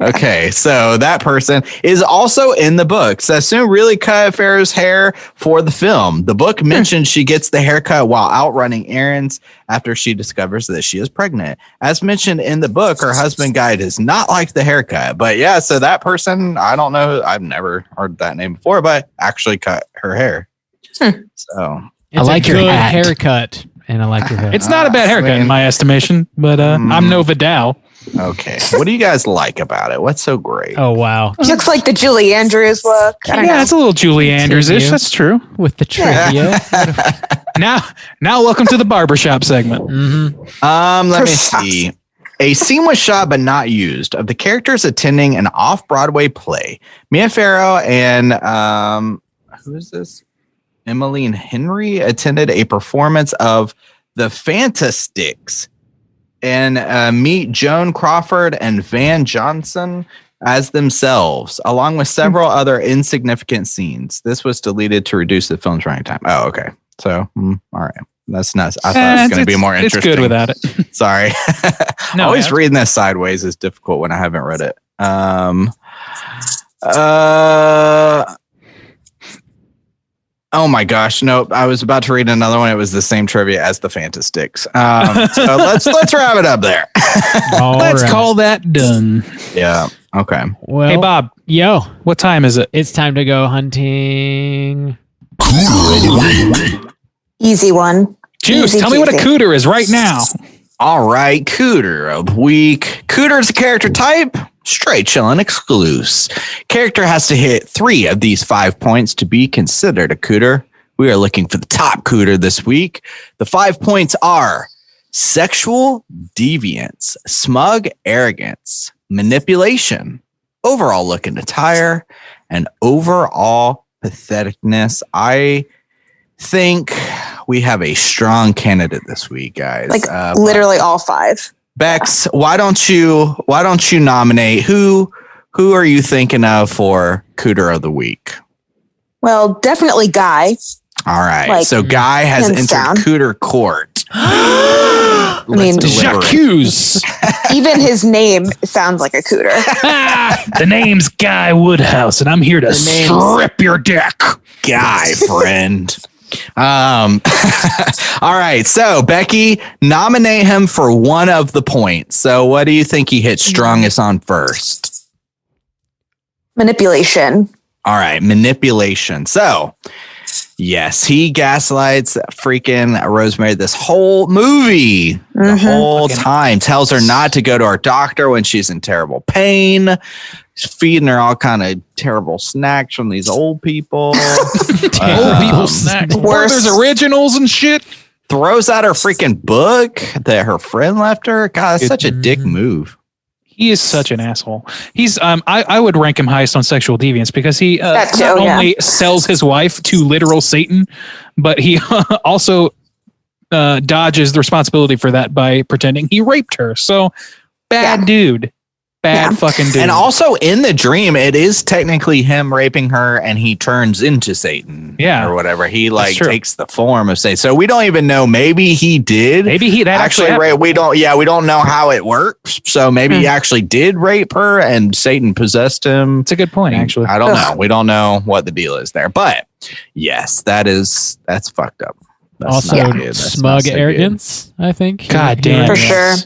Okay, so that person is also in the book. Sassoon really cut Farrah's hair for the film. The book mentions she gets the haircut while out running errands after she discovers that she is pregnant. As mentioned in the book, her husband Guy does not like the haircut. But yeah, so that person, I don't know. I've never heard that name before, but actually cut her hair. So
It's
I like
a
your
good
hat.
haircut, and I like your hat.
It's not a bad haircut in my estimation, but I'm no Vidal.
okay. What do you guys like about it? What's so great?
Oh wow!
Looks like the Julie Andrews look. I don't know.
Yeah, it's a little Julie Andrews-ish.
Continue.
That's true.
With the trivia.
Now, welcome to the barbershop segment.
Let me see. A scene was shot but not used of the characters attending an off-Broadway play. Mia Farrow and who is this? Emmeline Henry attended a performance of The Fantastics and meet Joan Crawford and Van Johnson as themselves, along with several other insignificant scenes. This was deleted to reduce the film's running time. Oh, okay. So, all right. That's nuts. I thought it was going to be more interesting.
It's good without it.
Sorry.
No,
Always reading this sideways is difficult when I haven't read it. Oh my gosh. Nope. I was about to read another one. It was the same trivia as the Fantastics. So let's wrap it up there.
Let's call that done.
Yeah. Okay.
Well,
Hey, Bob.
Yo,
What time is it?
it's time to go hunting.
Cooter of the week.
Easy one.
Juice,
Easy
tell me what a
peasy.
cooter is right now.
All right. Cooter of the week. Cooter is a character type. Straight chillin' exclusive. Character has to hit 3 of these 5 points to be considered a cooter. We are looking for the top cooter this week. The 5 points are sexual deviance, smug arrogance, manipulation, overall look and attire, and overall patheticness. I think we have a strong candidate this week, guys.
Like literally all 5.
Bex, why don't you nominate who are you thinking of for Cooter of the Week?
Well, definitely Guy.
All right.
Like,
so Guy has
hands
entered
down.
Cooter court.
I mean,
J'accuse.
even his name sounds like a cooter.
The name's Guy Woodhouse, and I'm here to strip your dick.
Guy, friend. All right. So Becky, nominate him for one of the points. So what do you think he hits strongest on first?
Manipulation.
All right. Manipulation. So yes, he gaslights freaking Rosemary this whole movie, the whole time. Tells her not to go to her doctor when she's in terrible pain. He's feeding her all kind of terrible snacks from these old people.
Old people snacks. Werther's originals and shit.
Throws out her freaking book that her friend left her. God, that's such a dick move.
He is such an asshole. He's I would rank him highest on sexual deviance because he
That too,
not
yeah.
only sells his wife to literal Satan, but he also dodges the responsibility for that by pretending he raped her. So bad dude. Bad fucking dude.
And also in the dream, it is technically him raping her and he turns into Satan.
Yeah.
Or whatever. He like
true.
takes the form of Satan. So we don't even know. Maybe he did.
Maybe he that actually
rape.
happened.
We don't know how it works. So maybe he actually did rape her and Satan possessed him.
It's a good point, actually.
I don't know. We don't know what the deal is there. But yes, that's fucked up. That's
Also,
not good. That's
smug
not so good.
arrogance, I think.
God damn.
For sure.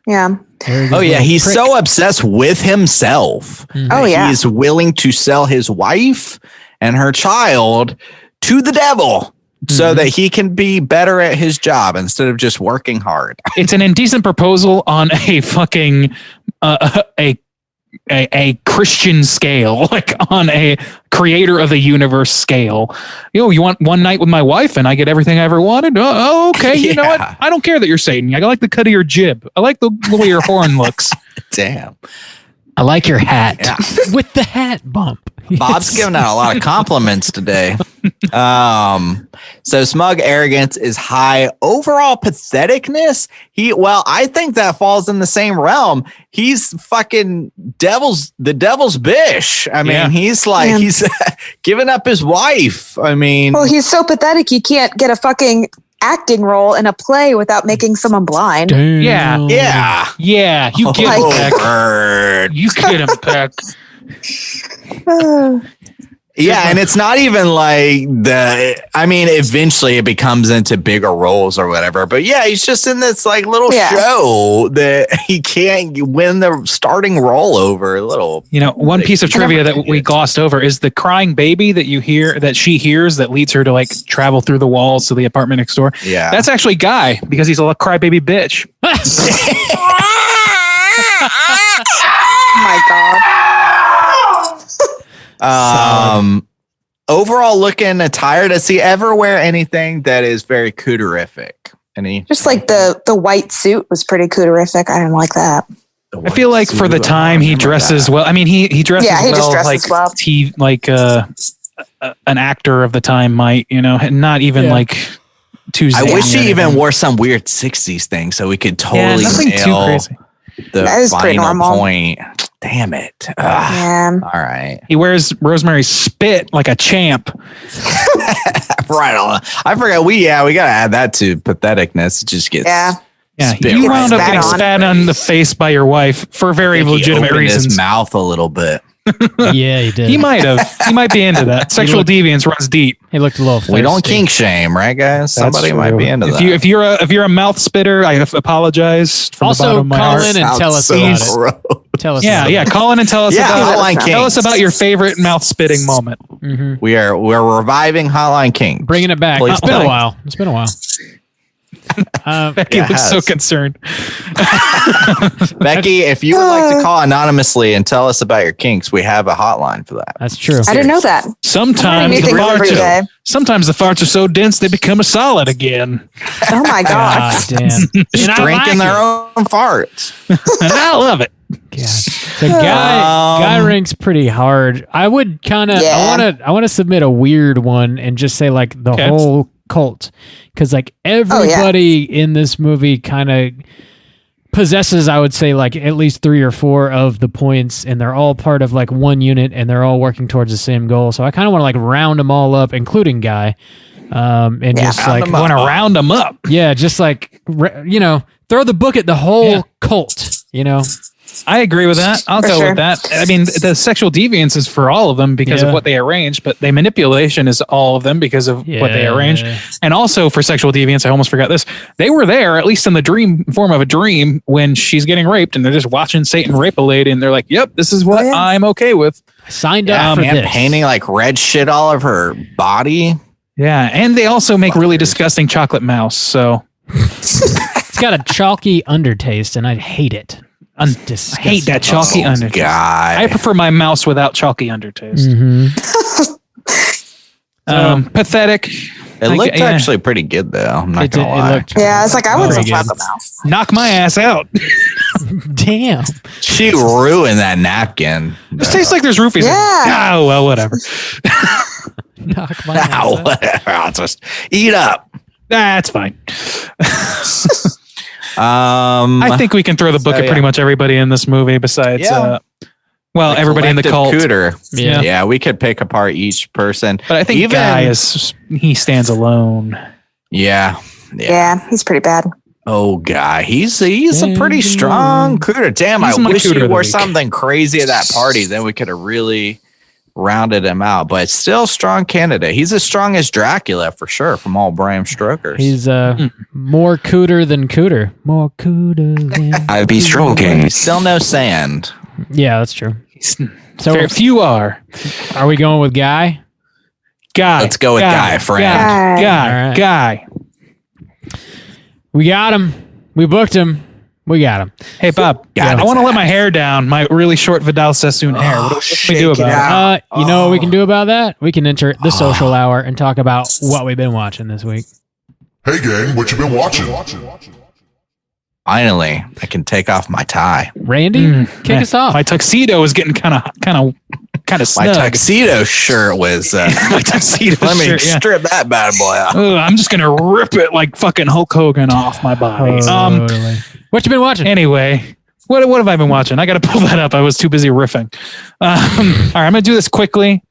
Yeah.
Oh yeah, he's so obsessed with himself.
Oh, yeah.
He's willing to sell his wife and her child to the devil so that he can be better at his job instead of just working hard.
It's an indecent proposal on a fucking a a Christian scale, like on a creator of the universe scale. You want one night with my wife and I get everything I ever wanted? Oh, okay. You know what? I don't care that you're Satan. I like the cut of your jib. I like the way your horn looks.
Damn.
I like your hat.
Yeah.
With the hat bump.
Bob's giving out a lot of compliments today. So smug arrogance is high. Overall patheticness. I think that falls in the same realm. He's fucking the devil's bish. I mean, he's like, he's giving up his wife. I mean,
well, he's so pathetic. You can't get a fucking acting role in a play without making someone blind.
Damn.
Yeah. You get him back. You get him back.
Yeah, and it's not even like eventually it becomes into bigger roles or whatever. But yeah, he's just in this like little show that he can't win the starting role over.
One piece of trivia that we glossed over is the crying baby that she hears that leads her to like travel through the walls to the apartment next door. Yeah. That's actually Guy because he's a crybaby bitch.
Oh my God.
Overall looking attire, does he ever wear anything that is very Cooterific?
Just like the white suit was pretty Cooterific. I didn't like that.
I feel like for the time he dresses well. I mean, he dresses like an actor of the time might, not even like Tuesday.
I wish he even wore some weird 60s thing so we could totally
nothing too crazy.
That is pretty normal.
Point. Damn it. Yeah. All right.
He wears Rosemary's spit like a champ.
Right on. I forgot. We got to add that to patheticness. It just gets.
Yeah. You wound up getting spat on the face by your wife for very legitimate reasons.
His mouth a little bit.
Yeah, he did.
He might be into that. Sexual deviance runs deep.
He looked a little thirsty.
We don't kink shame, right, guys? Somebody might be into that.
If you're a mouth spitter, I apologize from the bottom of my heart.
Call in and tell us about it. Tell us.
Yeah. Call in and tell us tell us about your favorite mouth spitting moment.
Mm-hmm.
We're reviving Hotline King,
bringing it back. It's been a while.
Becky looks so concerned.
Becky, if you would like to call anonymously and tell us about your kinks, we have a hotline for that.
That's true.
I didn't know that.
Sometimes the farts are so dense they become a solid again.
Oh my God.
Damn.
Just drinking their own farts.
And I love it.
Yeah. So guy ranks pretty hard. I would kind of I want to submit a weird one and just say like the whole cult, because like everybody in this movie kind of possesses, I would say, like at least 3 or 4 of the points, and they're all part of like one unit and they're all working towards the same goal. So I kind of want to like round them all up, including Guy, and just like
want to round them up.
Yeah, just like throw the book at the whole cult.
I agree with that. I'll go with that. I mean, the sexual deviance is for all of them because of what they arranged, but the manipulation is all of them because of what they arranged. And also for sexual deviance, I almost forgot this. They were there, at least in the form of a dream, when she's getting raped, and they're just watching Satan rape a lady, and they're like, "Yep, this is what I'm okay with."
Signed up for this.
Painting like red shit all over her body.
Yeah, and they also make really disgusting chocolate mouse. So
it's got a chalky undertaste, and I hate it.
I hate that chalky undertaste.
God.
I prefer my mouse without chalky undertaste.
Mm-hmm.
Pathetic.
It looked actually pretty good, though. I'm not gonna lie.
It's like I wasn't proud of the mouse.
Knock my ass out.
Damn.
She ruined that napkin.
This tastes like there's roofies.
Yeah.
Oh well, whatever.
Knock my ass out.
Whatever. I'll just eat up.
That's fine.
I
think we can throw the book at pretty much everybody in this movie besides everybody in the cult.
Cooter. Yeah, we could pick apart each person.
But I think Guy he stands alone.
Yeah,
he's pretty bad.
Oh, Guy, he's a pretty strong Cooter. Damn, I wish he wore something crazy at that party. Then we could have really rounded him out, but still strong candidate. He's as strong as Dracula for sure from all Bram Stoker's.
He's more Cooter than Cooter. More Cooter than
I'd be stroking. Still no sand.
Yeah, that's true.
So few are.
Are we going with Guy?
Guy.
Let's go with Guy, friend.
Guy.
We got him. We booked him. We got him.
Hey, Bob.
Got
I
it.
want to let my hair down. My really short Vidal Sassoon hair. What can we do about it?
You know what we can do about that? We can enter the social hour and talk about what we've been watching this week.
Hey gang, what you been watching?
Finally, I can take off my tie.
Randy, kick us off.
My tuxedo is getting kind of
My
snug.
tuxedo shirt was.
My tuxedo
Let me
shirt, yeah.
strip that bad boy out.
Ugh, I'm just gonna rip it like fucking Hulk Hogan off my body.
Totally. What you been watching?
Anyway, what have I been watching? I got to pull that up. I was too busy riffing. All right, I'm gonna do this quickly.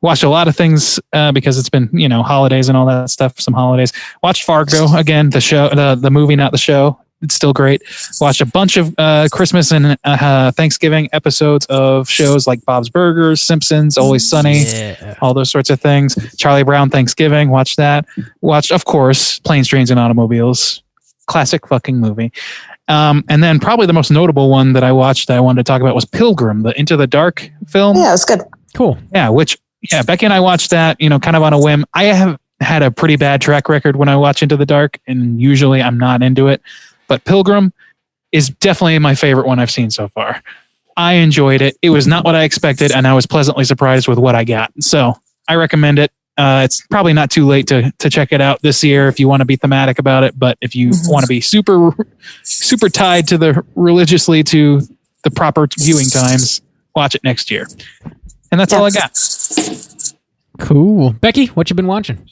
Watched a lot of things because it's been holidays and all that stuff. Some holidays. Watched Fargo again. The show, the movie, not the show. It's still great. Watched a bunch of Christmas and Thanksgiving episodes of shows like Bob's Burgers, Simpsons, Always Sunny, all those sorts of things. Charlie Brown Thanksgiving. Watched that. Watched, of course, Planes, Trains, and Automobiles. Classic fucking movie. And then probably the most notable one that I watched that I wanted to talk about was Pilgrim, the Into the Dark film.
Yeah, it was good.
Cool.
Yeah, Becky and I watched that, kind of on a whim. I have had a pretty bad track record when I watch Into the Dark, and usually I'm not into it. But Pilgrim is definitely my favorite one I've seen so far. I enjoyed it. It was not what I expected, and I was pleasantly surprised with what I got. So I recommend it. It's probably not too late to check it out this year if you want to be thematic about it. But if you want to be super, super tied to religiously to the proper viewing times, watch it next year. And that's all I got.
Cool. Becky, what you been watching?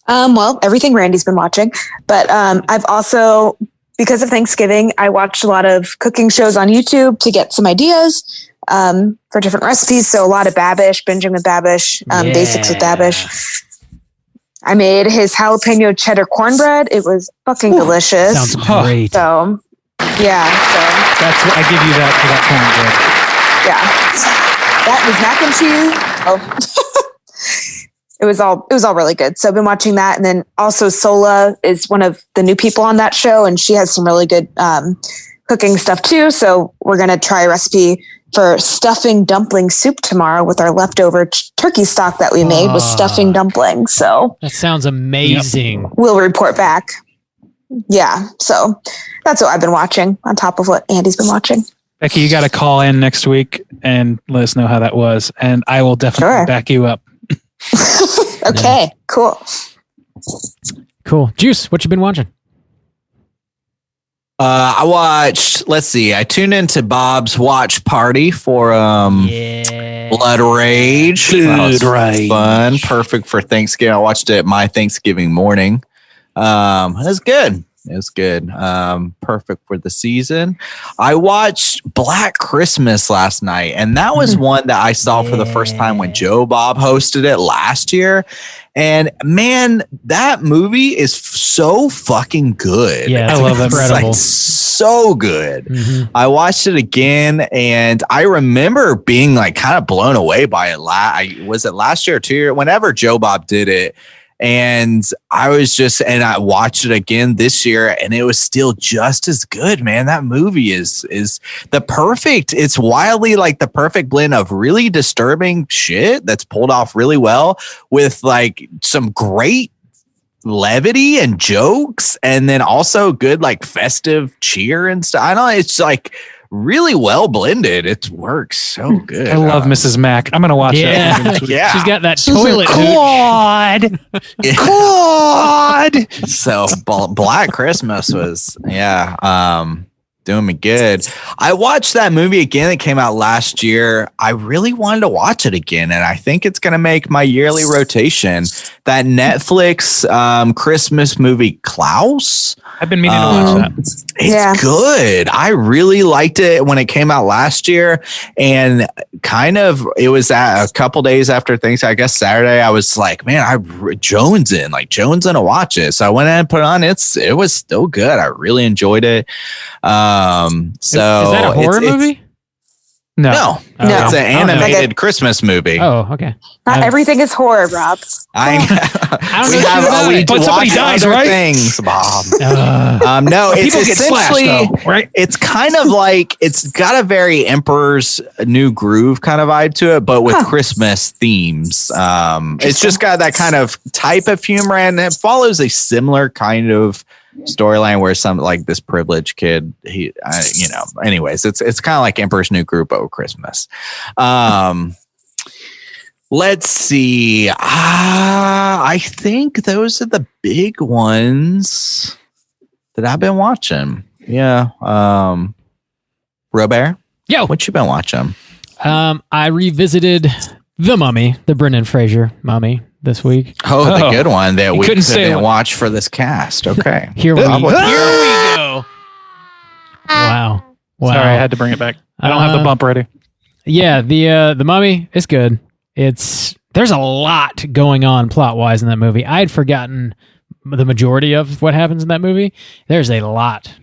Well, everything Randy's been watching, but I've also, because of Thanksgiving, I watched a lot of cooking shows on YouTube to get some ideas for different recipes. So a lot of Babish, binging with Babish, basics with Babish. I made his jalapeno cheddar cornbread. It was fucking delicious.
Sounds great.
So, yeah. So
That's what I give you that for that
yeah, that was mac and cheese. Oh. It was all really good. So I've been watching that. And then also Sola is one of the new people on that show, and she has some really good cooking stuff too. So we're going to try a recipe for stuffing dumpling soup tomorrow with our leftover turkey stock that we made with stuffing dumplings. So
that sounds amazing.
We'll report back. Yeah. So that's what I've been watching on top of what Andy's been watching.
Becky, you got to call in next week and let us know how that was. And I will definitely back you up.
Okay, cool.
Juice, what you been watching?
I watched, let's see, I tuned into Bob's watch party for Blood Rage.
Blood Rage.
Fun. Perfect for Thanksgiving. I watched it my Thanksgiving morning. It was good. It was good. Perfect for the season. I watched Black Christmas last night, and that was one that I saw for the first time when Joe Bob hosted it last year. And man, that movie is so fucking good.
Yeah,
I love it.
It's
Incredible.
like so good.
Mhm.
I watched it again, and I remember being like kind of blown away by it. Was it last year or 2 years? Whenever Joe Bob did it. And I watched it again this year, and it was still just as good, man. That movie is it's wildly like the perfect blend of really disturbing shit that's pulled off really well with like some great levity and jokes, and then also good like festive cheer and stuff. I know it's like really well blended. It works so good.
I love Mrs. Mac. I'm going to watch that.
Yeah.
She's got that toilet
God. God.
So Black Christmas was, doing me good. I watched that movie again that came out last year. I really wanted to watch it again, and I think it's going to make my yearly rotation. That Netflix Christmas movie, Klaus.
I've been meaning to watch that.
It's good. I really liked it when it came out last year, and it was a couple days after things. I guess Saturday, I was like, man, jonesing to watch it. So I went ahead and put it on. It was still good. I really enjoyed it.
Is that a horror movie?
No.
It's an animated Christmas movie.
Oh, okay.
Not everything is horror, Rob.
I don't know.
But somebody dies, right?
Things, Bob. No, it's
People get slashed,
essentially
though, right?
It's kind of like it's got a very Emperor's New Groove kind of vibe to it, but with Christmas themes. It's just got that kind of type of humor, and it follows a similar kind of storyline where some like this privileged kid, anyways, it's kind of like Emperor's New Groove over Christmas. Let's see. I think those are the big ones that I've been watching. Yeah. Robert?
Yo.
What you been watching?
I revisited The Mummy, the Brendan Fraser Mummy, this week.
Oh, the good one that we couldn't watch for this cast. Okay.
Here we go. Wow.
Sorry, I had to bring it back. I don't have the bump ready.
Yeah, the Mummy is good. There's a lot going on plot-wise in that movie. I had forgotten the majority of what happens in that movie. There's a lot.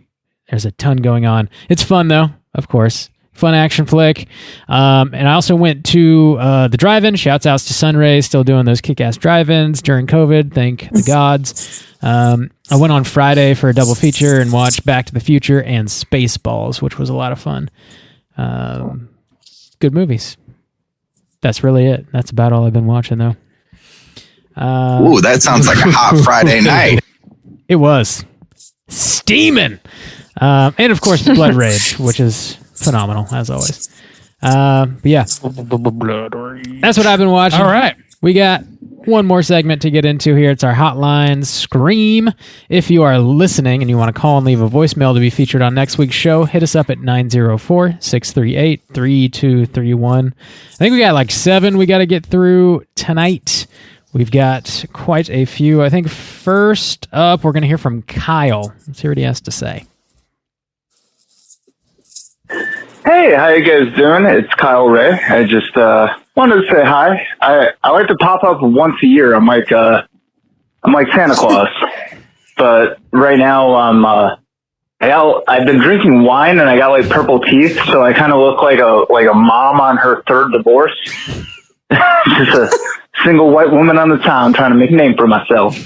There's a ton going on. It's fun, though, of course. Fun action flick. And I also went to the drive-in. Shouts outs to Sunray, still doing those kick-ass drive-ins during COVID. Thank the gods. I went on Friday for a double feature and watched Back to the Future and Spaceballs, which was a lot of fun. Good movies. That's really it. That's about all I've been watching, though.
Ooh, that sounds like a hot Friday night.
It was. Steaming. And, of course, Blood Rage, which is phenomenal, as always. But yeah. That's what I've been watching.
All right.
We got one more segment to get into here. It's our Hotline Scream. If you are listening and you want to call and leave a voicemail to be featured on next week's show, hit us up at 904-638-3231. I think we got like 7 we got to get through tonight. We've got quite a few. I think first up, we're going to hear from Kyle. Let's hear what he has to say.
Hey, how you guys doing? It's Kyle Ray. I just wanted to say hi. I like to pop up once a year. I'm like Santa Claus, but right now I've been drinking wine and I got like purple teeth, so I kind of look like a mom on her 3rd divorce. Just a single white woman on the town trying to make a name for myself.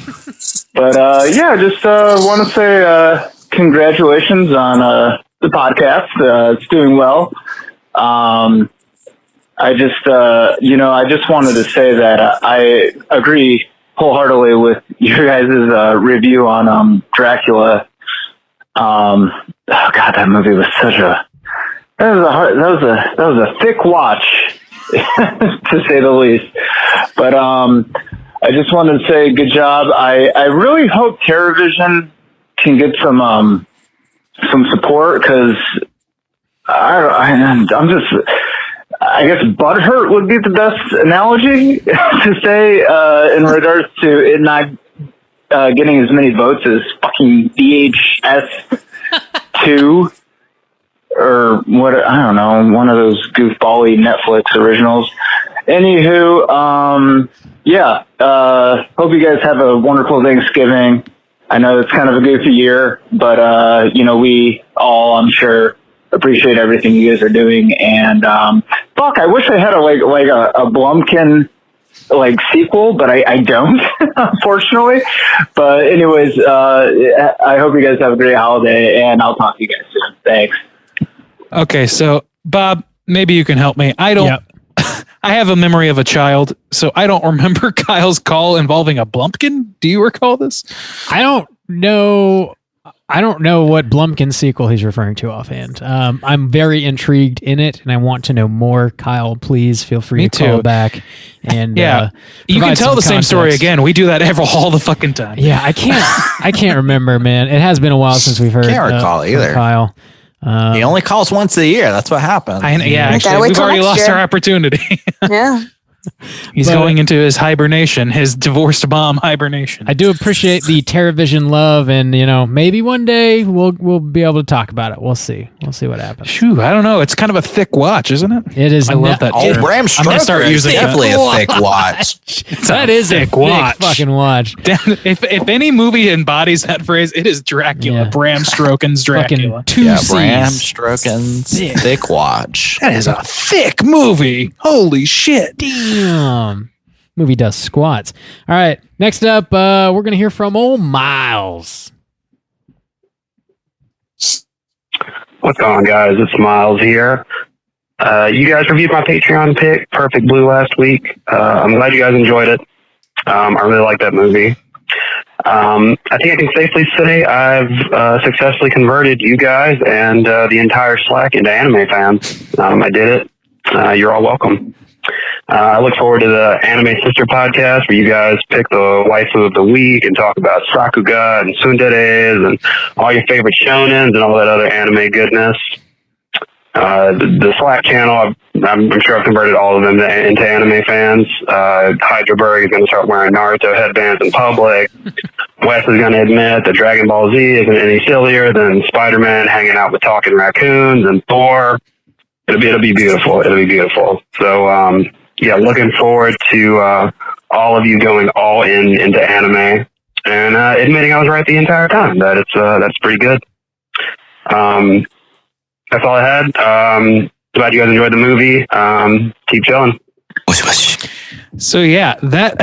But yeah, just want to say congratulations on the podcast. It's doing well. I just wanted to say that I agree wholeheartedly with your guys' review on Dracula. Oh God, that movie was that was a thick watch, to say the least. But I just wanted to say good job. I really hope TerrorVision can get some support, because I guess butthurt would be the best analogy to say in regards to it not getting as many votes as fucking VHS 2 or what, I don't know, one of those goofball-y Netflix originals. Anywho, yeah, hope you guys have a wonderful Thanksgiving. I know it's kind of a goofy year, but, we all, I'm sure, appreciate everything you guys are doing. And, I wish I had a Blumkin, sequel, but I don't, unfortunately. But anyways, I hope you guys have a great holiday, and I'll talk to you guys soon. Thanks.
Okay. So Bob, maybe you can help me. I have a memory of a child, so I don't remember Kyle's call involving a Blumpkin. Do you recall this?
I don't know what Blumpkin sequel he's referring to offhand. I'm very intrigued in it, and I want to know more. Kyle, please feel free to call back. And
you can tell the same story again. We do that all the fucking time.
Yeah, I can't remember, man. It has been a while since we've heard.
Can't recall either,
Kyle.
He only calls once a year. That's what happens.
Actually, we've already lost our opportunity.
Yeah.
He's going into his hibernation, his divorced mom hibernation.
I do appreciate the TerrorVision love, and maybe one day we'll be able to talk about it. We'll see. We'll see what happens.
Shoo, I don't know. It's kind of a thick watch, isn't it?
It is.
I love that.
Oh, Bram Stoker.
I'm gonna start using
definitely a thick watch.
That is a thick fucking watch.
If any movie embodies that phrase, it is Dracula. Yeah. Bram Stoker's Dracula.
Bram Stoker's thick watch.
That is a thick movie. Holy shit.
Damn. Movie does squats. All right. Next up, we're going to hear from old Miles.
What's going on, guys? It's Miles here. You guys reviewed my Patreon pick, Perfect Blue, last week. I'm glad you guys enjoyed it. I really like that movie. I think I can safely say I've successfully converted you guys and the entire Slack into anime fans. I did it. You're all welcome. I look forward to the Anime Sister podcast where you guys pick the waifu of the week and talk about Sakuga and Tsunderes and all your favorite shonens and all that other anime goodness. The Slack channel, I'm sure I've converted all of them into anime fans. Hydraberg is going to start wearing Naruto headbands in public. Wes is going to admit that Dragon Ball Z isn't any sillier than Spider-Man hanging out with talking raccoons and Thor. It'll be beautiful. It'll be beautiful. So, yeah, looking forward to all of you going all into anime and admitting I was right the entire time. That's pretty good. That's all I had. Glad you guys enjoyed the movie. Keep chilling.
So yeah, that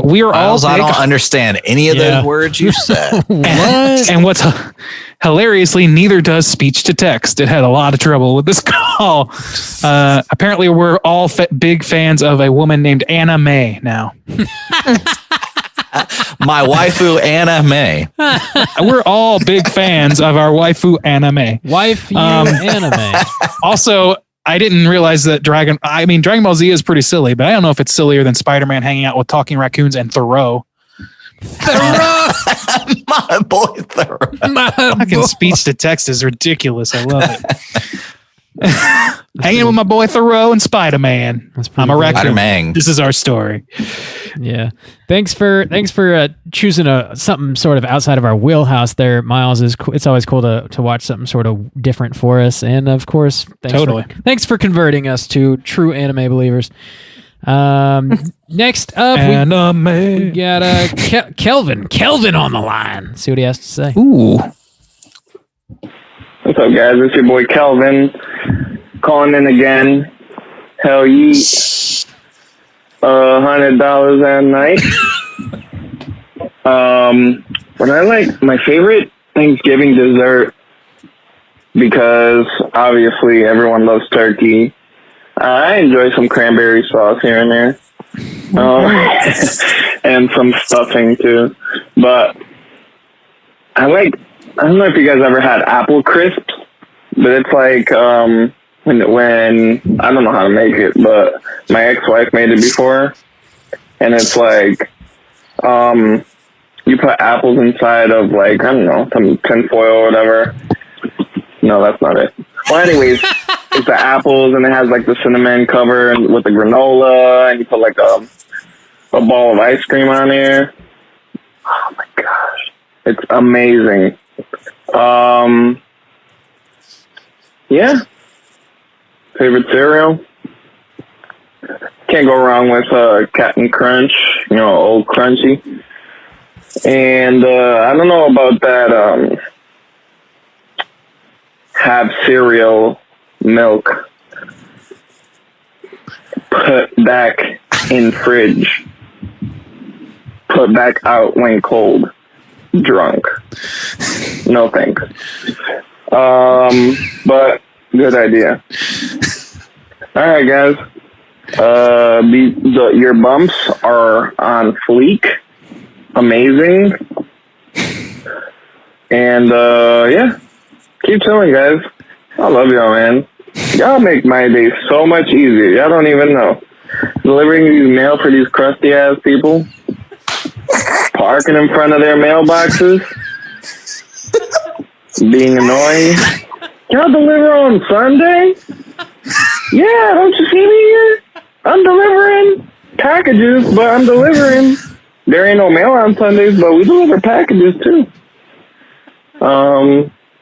we are all.
I don't understand any of those words you said.
And what's hilariously, neither does speech to text. It had a lot of trouble with this call. Apparently, we're all big fans of a woman named Anna May now.
My waifu Anna May.
We're all big fans of our waifu Anna May.
Anna May.
Also, I didn't realize that Dragon Ball Z is pretty silly, but I don't know if it's sillier than Spider-Man hanging out with talking raccoons and Thoreau.
My boy Thoreau.
Fucking speech to text is ridiculous. I love it. Hanging with my boy Thoreau and Spider-Man. I'm a raccoon.
Spider-Man.
This is our story.
Yeah. Thanks for choosing something sort of outside of our wheelhouse there, Miles. It's always cool to watch something sort of different for us. And of course, thanks for converting us to true anime believers. Next up, we got Kelvin on the line. See what he has to say.
Ooh.
What's up, guys? It's your boy Kelvin calling in again. Hell ye. $100 a night. But I like my favorite Thanksgiving dessert because obviously everyone loves turkey. I enjoy some cranberry sauce here and there. And some stuffing too. But I don't know if you guys ever had apple crisps, but it's like when I don't know how to make it, but my ex-wife made it before, and it's like you put apples inside of like, I don't know, some tinfoil or whatever. No, that's not it. Well, anyways, it's the apples and it has like the cinnamon cover and with the granola, and you put like a ball of ice cream on there. Oh my gosh, it's amazing. Yeah. Favorite cereal? Can't go wrong with Captain Crunch, old Crunchy. And I don't know about that have cereal milk put back in fridge, put back out when cold, drunk. No thanks. But good idea. All right, guys. Your bumps are on fleek. Amazing. And yeah, keep chilling, guys. I love y'all, man. Y'all make my day so much easier. Y'all don't even know. Delivering these mail for these crusty ass people, parking in front of their mailboxes, being annoying. Y'all deliver on Sunday? Yeah, don't you see me here? I'm delivering packages, but I'm delivering. There ain't no mail on Sundays, but we deliver packages too.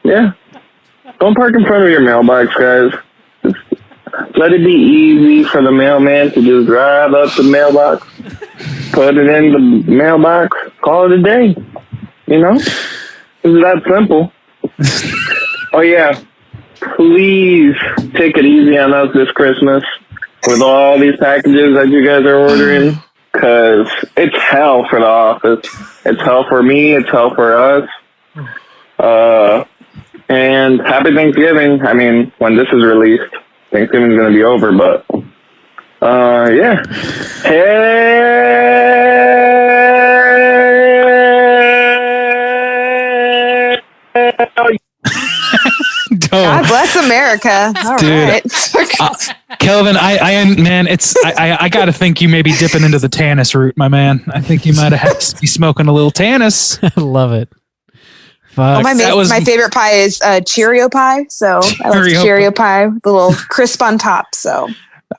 Yeah. Don't park in front of your mailbox, guys. Let it be easy for the mailman to just drive up the mailbox, put it in the mailbox, call it a day. It's that simple. Oh, yeah. Please take it easy on us this Christmas with all these packages that you guys are ordering, because it's hell for the office. It's hell for me. It's hell for us. And happy Thanksgiving. I mean, when this is released, Thanksgiving's going to be over, but yeah. Hey!
Bless America. All
Dude.
right.
Kelvin, I got to think you may be dipping into the Tannis route, my man. I think you might have to be smoking a little Tannis.
I love it. Fuck.
My favorite pie is Cheerio pie. So I like Cheerio pie with a little crisp on top. So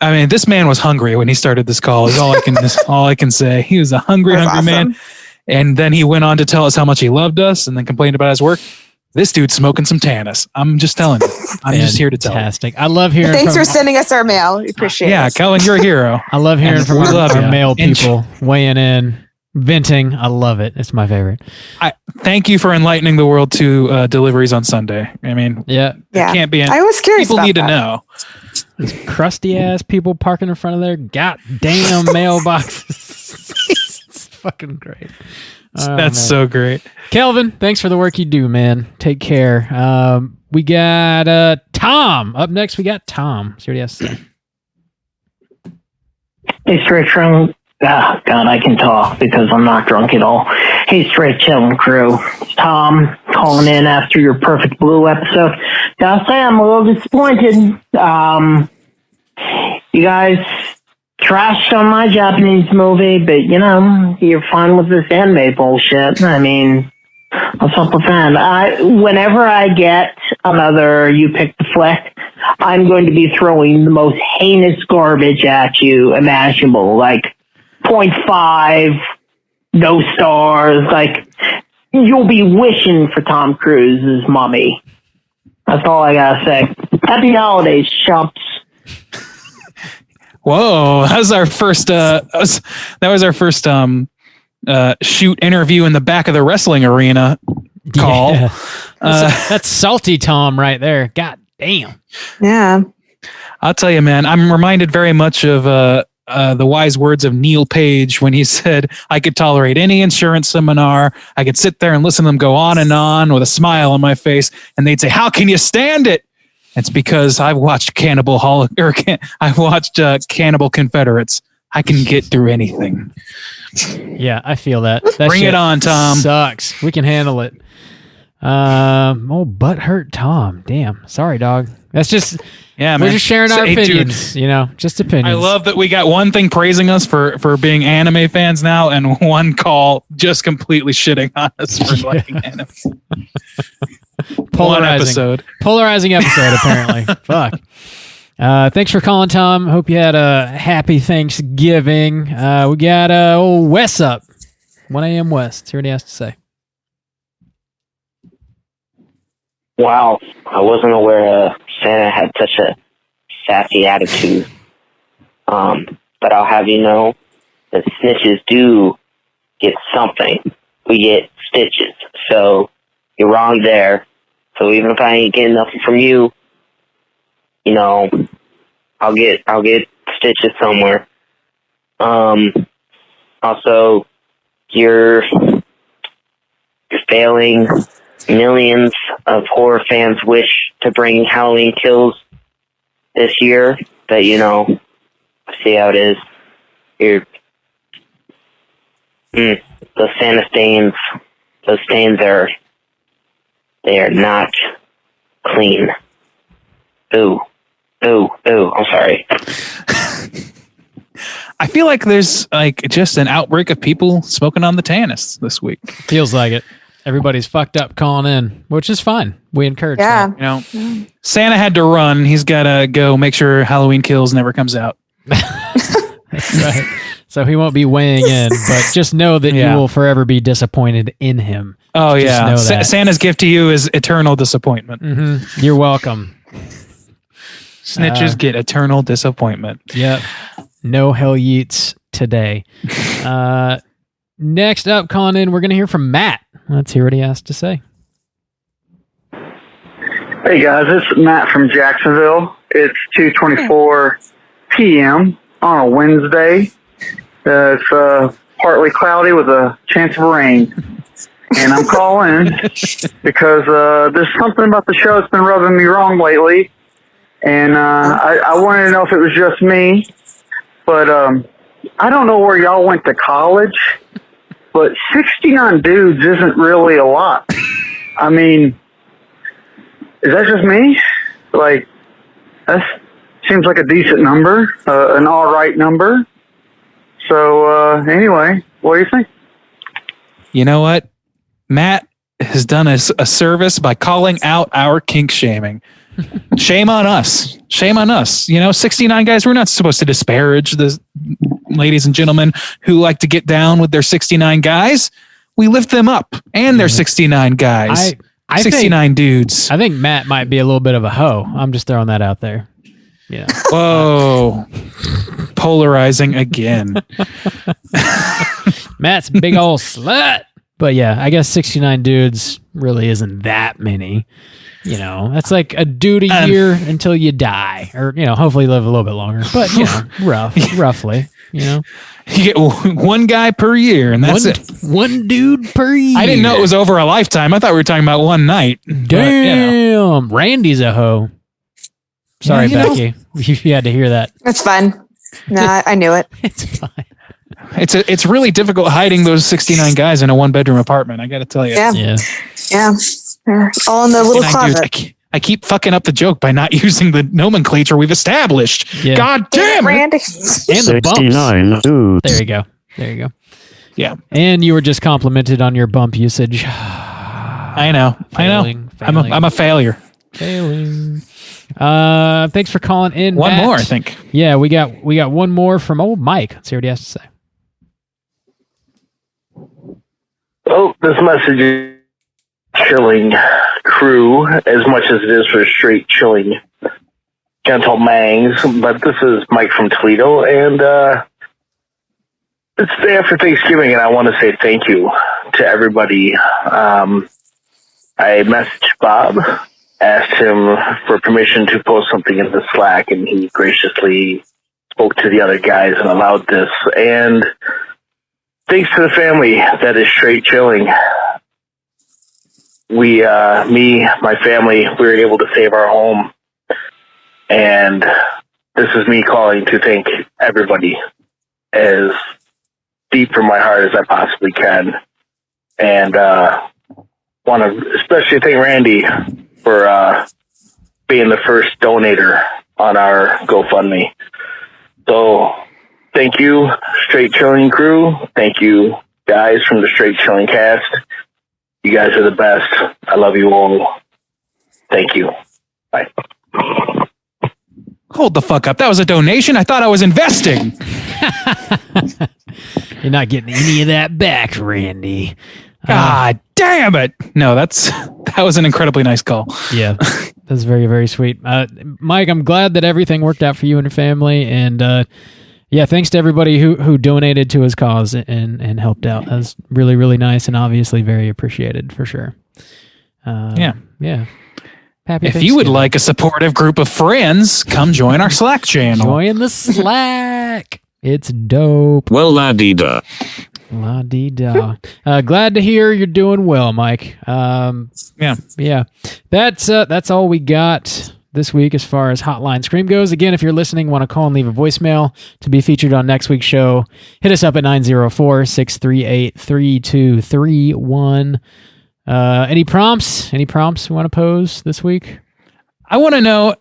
I mean, this man was hungry when he started this call. Is all I can say. He was a hungry man. And then he went on to tell us how much he loved us, and then complained about his work. This dude's smoking some Tannis. I'm just telling you. I'm just here to tell you.
Fantastic. I love hearing.
Thanks for sending us our mail. We appreciate it.
Yeah, Kelvin, you're a hero.
I love hearing from our male people weighing in, venting. I love it. It's my favorite.
Thank you for enlightening the world to deliveries on Sunday. I mean,
yeah.
It can't be.
I was curious.
People need to know.
These crusty ass people parking in front of their goddamn mailboxes. It's fucking great.
That's so great.
Kelvin, thanks for the work you do, man. Take care. We got Tom. Up next, we got Tom. See what he has to say.
Hey, Straight Chillin'. God, I can talk because I'm not drunk at all. Hey, Straight Chillin' crew. Tom calling in after your Perfect Blue episode. Gotta say, I'm a little disappointed. You guys trashed on my Japanese movie, but you're fine with this anime bullshit. I mean, I'm such a fan. Whenever I get another You Pick the Flick, I'm going to be throwing the most heinous garbage at you imaginable, like 0.5, no stars. Like, you'll be wishing for Tom Cruise's Mummy. That's all I gotta say. Happy holidays, chumps.
Whoa, that was our first. That was our first shoot interview in the back of the wrestling arena call.
Yeah. That's salty Tom right there. God damn.
Yeah.
I'll tell you, man. I'm reminded very much of the wise words of Neil Page when he said, "I could tolerate any insurance seminar. I could sit there and listen to them go on and on with a smile on my face, and they'd say, 'How can you stand it?' It's because I've watched Cannibal Confederates. I can get through anything."
Yeah, I feel that.
Bring it on, Tom.
Sucks. We can handle it. Butthurt Tom. Damn. Sorry, dog. That's just.
Yeah, man.
We're just sharing our opinions. Just opinions.
I love that we got one thing praising us for being anime fans now, and one call just completely shitting on us for liking anime.
Polarizing episode, apparently. Fuck. Thanks for calling, Tom. Hope you had a happy Thanksgiving. We got old Wes up. 1 a.m. West. See what he has to say.
Wow. I wasn't aware Santa had such a sassy attitude. But I'll have you know that snitches do get something. We get stitches. So you're wrong there. So even if I ain't getting nothing from you, I'll get stitches somewhere. Also, you're failing millions of horror fans' wish to bring Halloween Kills this year. But see how it is. Those Santa stains. Those stains they are not clean. Ooh, I'm sorry.
I feel like there's just an outbreak of people smoking on the Tannis this week.
Feels like it. Everybody's fucked up calling in, which is fine. We encourage that.
Santa had to run. He's got to go make sure Halloween Kills never comes out.
That's right. So he won't be weighing in, but just know that you will forever be disappointed in him.
Oh,
just
yeah.
know that.
Santa's gift to you is eternal disappointment.
Mm-hmm. You're welcome.
Snitches get eternal disappointment.
Yep. No hell yeets today. Next up, calling in, we're going to hear from Matt. Let's hear what he has to say.
Hey guys, it's Matt from Jacksonville. It's 2:24 p.m. on a Wednesday. It's partly cloudy with a chance of rain. And I'm calling because there's something about the show that's been rubbing me wrong lately. And I wanted to know if it was just me. But I don't know where y'all went to college. But 69 dudes isn't really a lot. I mean, is that just me? like, that seems like a decent number, an all right number. So, anyway, what do you think?
You know what? Matt has done a service by calling out our kink shaming. Shame on us. Shame on us. 69 guys, we're not supposed to disparage the ladies and gentlemen who like to get down with their 69 guys. We lift them up and their 69 guys. 69 dudes.
I think Matt might be a little bit of a hoe. I'm just throwing that out there. Yeah.
Whoa. Polarizing again.
Matt's a big old slut. But yeah, I guess 69 dudes really isn't that many. That's like a dude a year until you die. Or, hopefully live a little bit longer. But, roughly, You
get one guy per year, and that's it.
One dude per year.
I didn't know it was over a lifetime. I thought we were talking about one night.
Damn. But, Randy's a hoe. Sorry, Becky. You had to hear that.
It's fine. No, I knew it.
It's fine.
It's really difficult hiding those 69 guys in a one-bedroom apartment. I got to tell you.
Yeah. They're all in the little closet.
Dudes, I keep fucking up the joke by not using the nomenclature we've established. Yeah. God damn it.
Randy.
And the bumps. Dudes. There you go. Yeah. And you were just complimented on your bump usage.
I know. Failing. I'm a failure.
Failing. Thanks for calling in.
One
Matt.
more, I think.
Yeah, we got one more from old Mike. Let's see what he has to say.
Oh, this message is chilling crew as much as it is for straight chilling gentle mangs. But this is Mike from Toledo, and it's the day after Thanksgiving, and I want to say thank you to everybody. I messaged Bob, asked him for permission to post something in the Slack, and he graciously spoke to the other guys and allowed this. And thanks to the family that is straight chilling. My family, we were able to save our home. And this is me calling to thank everybody as deep from my heart as I possibly can. And want to especially thank Randy for being the first donator on our GoFundMe. So thank you, Straight Chilling crew. Thank you, guys from the Straight Chilling cast. You guys are the best. I love you all. Thank you. Bye.
Hold the fuck up. That was a donation. I thought I was investing.
You're not getting any of that back, Randy.
God damn it. No, that was an incredibly nice call.
Yeah, that's very, very sweet. Mike, I'm glad that everything worked out for you and your family. And yeah, thanks to everybody who donated to his cause and helped out. That was really, really nice and obviously very appreciated for sure. Yeah. Happy
if you would like a supportive group of friends, come join our Slack channel.
Join the Slack. It's dope.
Well, la-dee-da.
La-dee-da. Glad to hear you're doing well, Mike. Yeah. That's all we got this week as far as Hotline Scream goes. Again, if you're listening, want to call and leave a voicemail to be featured on next week's show, hit us up at 904-638-3231. Any prompts you want to pose this week?
I want to know,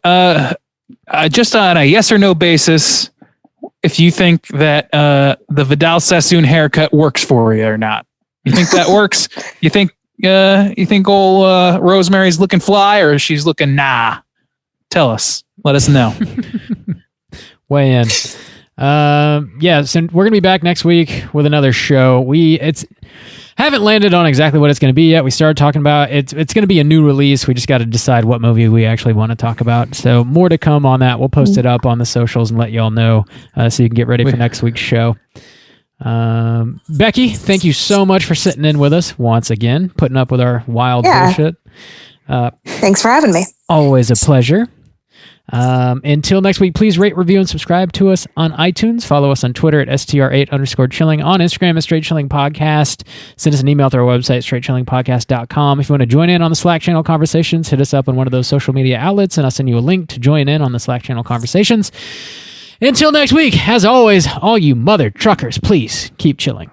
just on a yes or no basis, if you think that the Vidal Sassoon haircut works for you or not. You think that works? You think old Rosemary's looking fly, or she's looking nah? Tell us. Let us know.
Weigh in. Yeah, so we're gonna be back next week with another show. Haven't landed on exactly what it's going to be yet. We started talking about it's going to be a new release. We just got to decide what movie we actually want to talk about. So more to come on that. We'll post it up on the socials and let you all know so you can get ready for next week's show. Becky, thank you so much for sitting in with us once again, putting up with our wild bullshit.
Thanks for having me.
Always a pleasure. Until next week, please rate, review, and subscribe to us on iTunes. Follow us on Twitter at str8_chilling, on Instagram at Straight Chilling Podcast. Send us an email through our website, straightchillingpodcast.com. If you want to join in on the Slack channel conversations, hit us up on one of those social media outlets, and I'll send you a link to join in on the Slack channel conversations. Until next week, as always, all you mother truckers, please keep chilling.